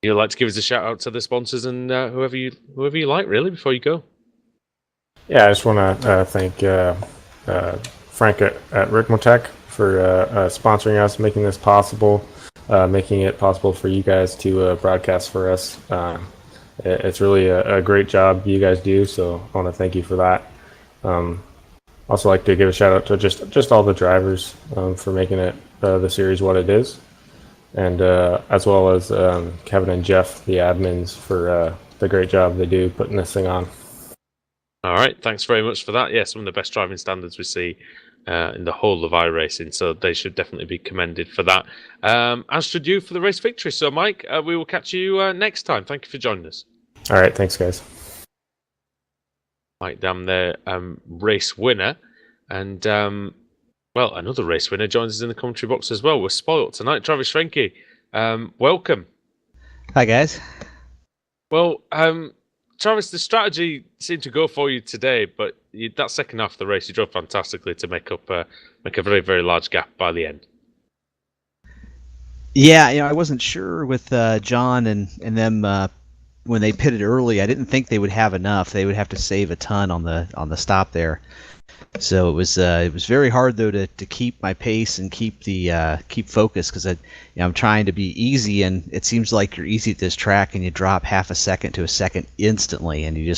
you'd like to give us a shout out to the sponsors and whoever you like, really, before you go. Yeah, I just want to thank Frank at Ricmotech for sponsoring us, making this possible, making it possible for you guys to broadcast for us. It's really a great job you guys do, so I want to thank you for that. Also like to give a shout out to just all the drivers for making it the series what it is, and as well as Kevin and Jeff, the admins, for the great job they do putting this thing on. All right, thanks very much for that. Yeah, some of the best driving standards we see in the whole of iRacing, so they should definitely be commended for that. As should you for the race victory. So, Mike, we will catch you next time. Thank you for joining us. All right, thanks, guys. Mike Dam, the race winner, and Well, another race winner joins us in the commentary box as well. We're spoilt tonight. Travis Schwenke, welcome. Hi, guys. Well, Travis, the strategy seemed to go for you today, but that second half of the race, you drove fantastically to make a very, very large gap by the end. Yeah, I wasn't sure with John and them when they pitted early. I didn't think they would have enough. They would have to save a ton on the stop there. So it was very hard though to keep my pace and keep focus because I'm trying to be easy, and it seems like you're easy at this track and you drop half a second to a second instantly, and you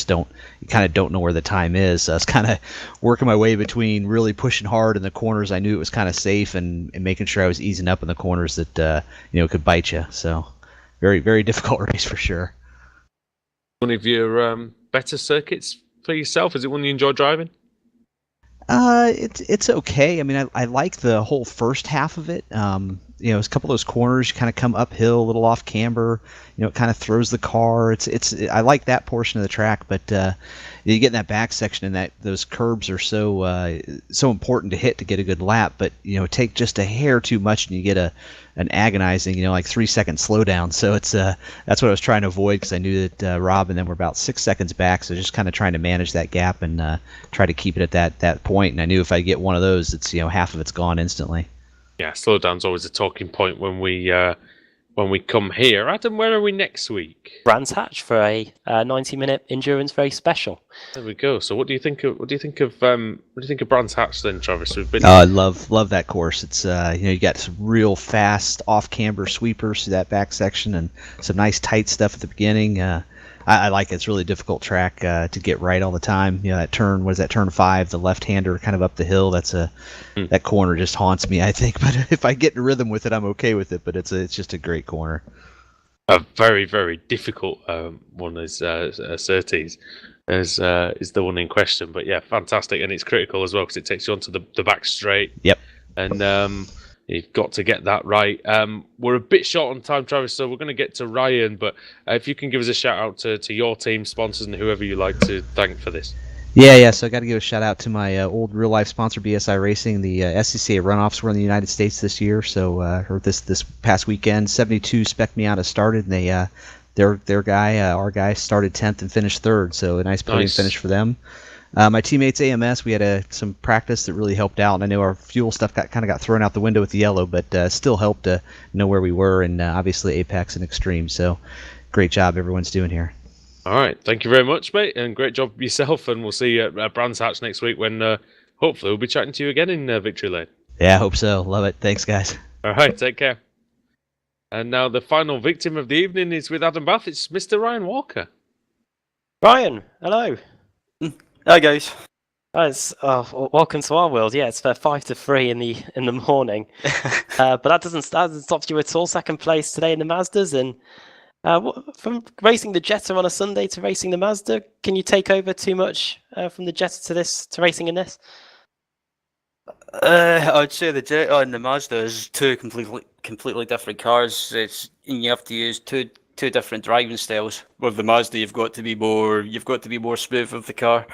kind of don't know where the time is. So I was kind of working my way between really pushing hard in the corners. I knew it was kind of safe, and making sure I was easing up in the corners that could bite you. So very, very difficult race for sure. One of your better circuits for yourself? Is it one you enjoy driving? It's okay. I mean, I like the whole first half of it. It's a couple of those corners, you kind of come uphill, a little off camber. It kind of throws the car. I like that portion of the track, but you get in that back section, and those curbs are so important to hit to get a good lap. But take just a hair too much, and you get an agonizing, like 3-second slowdown. So it's that's what I was trying to avoid, because I knew that Rob and them were about 6 seconds back. So just kind of trying to manage that gap and try to keep it at that point. And I knew if I get one of those, it's half of it's gone instantly. Yeah, slowdown's always a talking point when we come here. Adam, where are we next week? Brands Hatch for a 90-minute endurance race special. There we go. So what do you think of Brands Hatch then, Travis? We've been. I love that course. It's you got some real fast off camber sweepers through that back section, and some nice tight stuff at the beginning. I like it. It's a really difficult track to get right all the time. That turn, what is that, turn 5, the left-hander kind of up the hill. That corner just haunts me, I think. But if I get in rhythm with it, I'm okay with it. But it's just a great corner. A very, very difficult one is Surtees, is the one in question. But yeah, fantastic, and it's critical as well because it takes you onto the back straight. Yep. And you've got to get that right. We're a bit short on time, Travis, so we're going to get to Ryan. But if you can give us a shout out to your team, sponsors, and whoever you like to thank for this. Yeah. So I got to give a shout out to my old real life sponsor, BSI Racing. The SCCA runoffs were in the United States this year, so or this past weekend. 72 spec'd me out as started, and they our guy started 10th and finished 3rd. So a nice podium finish for them. My teammates AMS, we had some practice that really helped out, and I know our fuel stuff got thrown out the window with the yellow, but still helped to know where we were, and obviously Apex and Extreme. So great job everyone's doing here. All right, thank you very much, mate, and great job yourself, and we'll see you at Brands Hatch next week when hopefully we'll be chatting to you again in Victory Lane. Yeah, I hope so. Love it. Thanks, guys. All right, take care. And now the final victim of the evening is with Adam Bath. It's Mr. Ryan Walker. Ryan, hello. Hi guys. Welcome to our world. Yeah, it's 5 to 3 in the morning, but that doesn't stop you at all. Second place today in the Mazdas, and from racing the Jetta on a Sunday to racing the Mazda, can you take over too much from the Jetta to racing in this? I'd say the Jetta and the Mazda is two completely different cars. You have to use two different driving styles. With the Mazda, you've got to be more smooth with the car.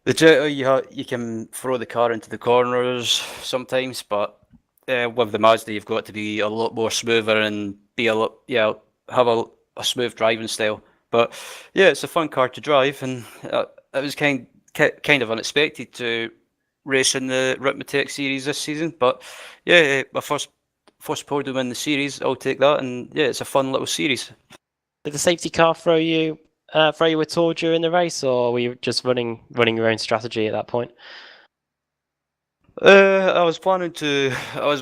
The Jetta, you can throw the car into the corners sometimes, but with the Mazda, you've got to be a lot more smoother and have a smooth driving style. But yeah, it's a fun car to drive, and it was kind of unexpected to race in the Ricmotech series this season. But yeah, my first podium in the series, I'll take that, and yeah, it's a fun little series. Did the safety car throw you at all during the race, or were you just running your own strategy at that point? I was planning to. I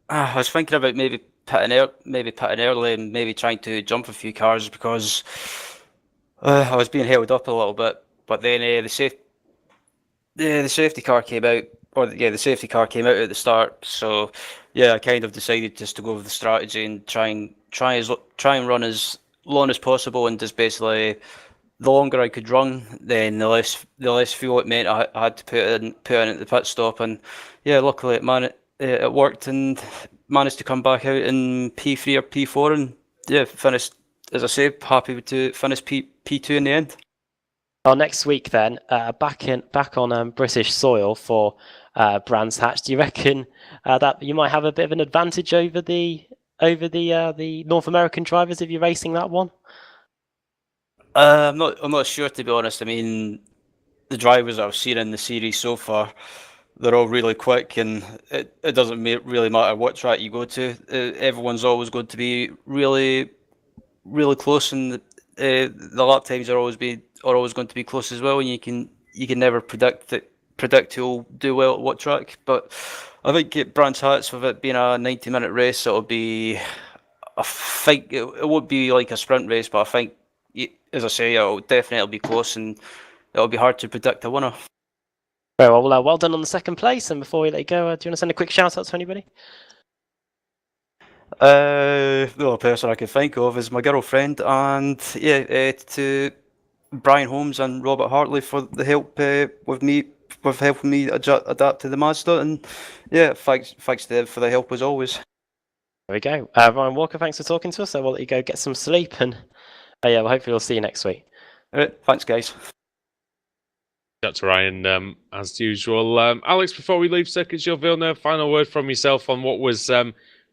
was thinking about maybe pitting early and maybe trying to jump a few cars because I was being held up a little bit. But then the safety car came out, the safety car came out at the start. So yeah, I kind of decided just to go with the strategy and try and run as long as possible, and just basically the longer I could run, then the less fuel it meant I had to put in at the pit stop. And yeah, luckily it worked, and managed to come back out in P3 or P4, and yeah, finished, as I say, happy to finish P2 in the end. Well, next week then, back on British soil for Brands Hatch. Do you reckon that you might have a bit of an advantage over the North American drivers if you're racing that one? I'm not sure, to be honest. I mean, the drivers that I've seen in the series so far, they're all really quick, and it doesn't really matter what track you go to. Everyone's always going to be really, really close, and the lap times are always going to be close as well. And you can never predict who'll do well at what track. But I think at Brands Hatch, with it being a 90-minute race, it'll be I think it won't be like a sprint race, but I think, as I say, it'll definitely be close, and it'll be hard to predict a winner. Very well. Well done on the second place. And before we let you go, do you want to send a quick shout out to anybody? The only person I can think of is my girlfriend, and to Brian Holmes and Robert Hartley for the help with helping me adapt to the Mazda, and thanks to them for the help as always. There we go. Ryan Walker, thanks for talking to us. So we'll let you go get some sleep, and well, hopefully we'll see you next week. All right, thanks, guys. That's Ryan, as usual. Alex, before we leave Circuit Villeneuve, final word from yourself on what was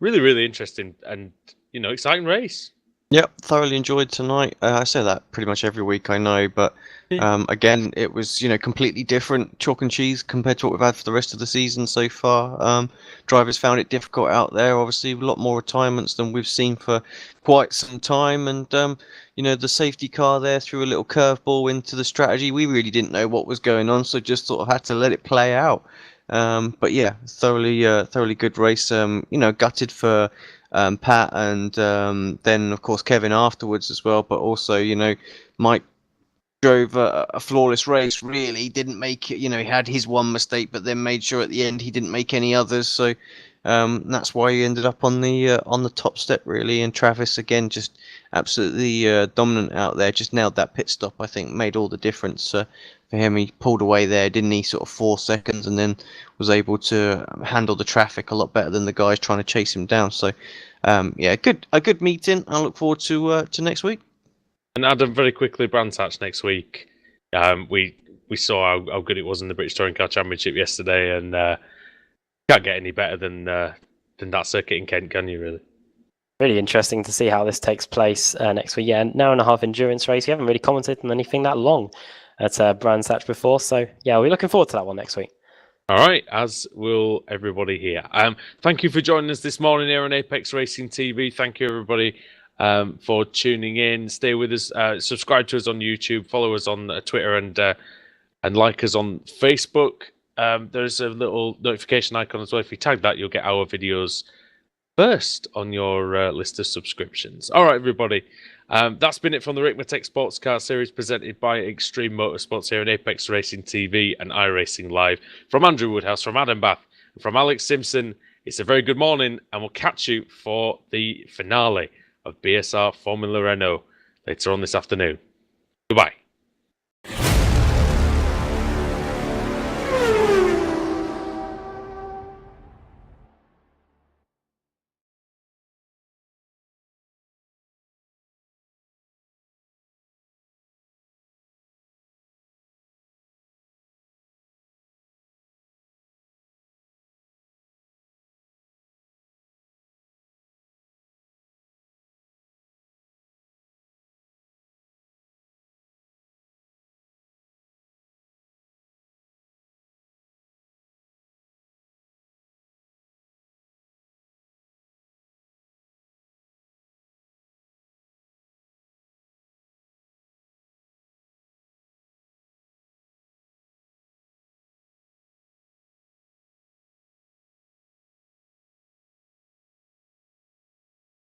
really, really interesting and exciting race. Yep, thoroughly enjoyed tonight. I say that pretty much every week, I know, but again, it was completely different, chalk and cheese compared to what we've had for the rest of the season so far. Drivers found it difficult out there. Obviously, a lot more retirements than we've seen for quite some time, and the safety car there threw a little curveball into the strategy. We really didn't know what was going on, so just sort of had to let it play out. But yeah, thoroughly good race. Gutted for Pat and then of course Kevin afterwards as well, but also Mike drove a flawless race, really didn't make it. He had his one mistake, but then made sure at the end he didn't make any others, so that's why he ended up on the top step, really. And Travis again, just absolutely dominant out there, just nailed that pit stop. I think made all the difference for him. He pulled away there, didn't he, sort of 4 seconds, and then was able to handle the traffic a lot better than the guys trying to chase him down. So a good meeting. I look forward to next week. And Adam, very quickly, Brands Hatch next week. We saw how good it was in the British Touring Car Championship yesterday, and can't get any better than that circuit in Kent, can you, really? Really interesting to see how this takes place next week. Yeah, an hour and a half endurance race. We haven't really commented on anything that long at Brands Hatch before, so yeah, we're looking forward to that one next week. All right, as will everybody here. Thank you for joining us this morning here on Apex Racing TV. Thank you, everybody, for tuning in. Stay with us. Subscribe to us on YouTube. Follow us on Twitter and like us on Facebook. There's a little notification icon as well. If you tag that, you'll get our videos first on your list of subscriptions. All right, everybody. That's been it from the Ricmotech Sports Car Series presented by Extreme Motorsports here on Apex Racing TV and iRacing Live. From Andrew Woodhouse, from Adam Bath, and from Alex Simpson, it's a very good morning, and we'll catch you for the finale of BSR Formula Renault later on this afternoon. Goodbye.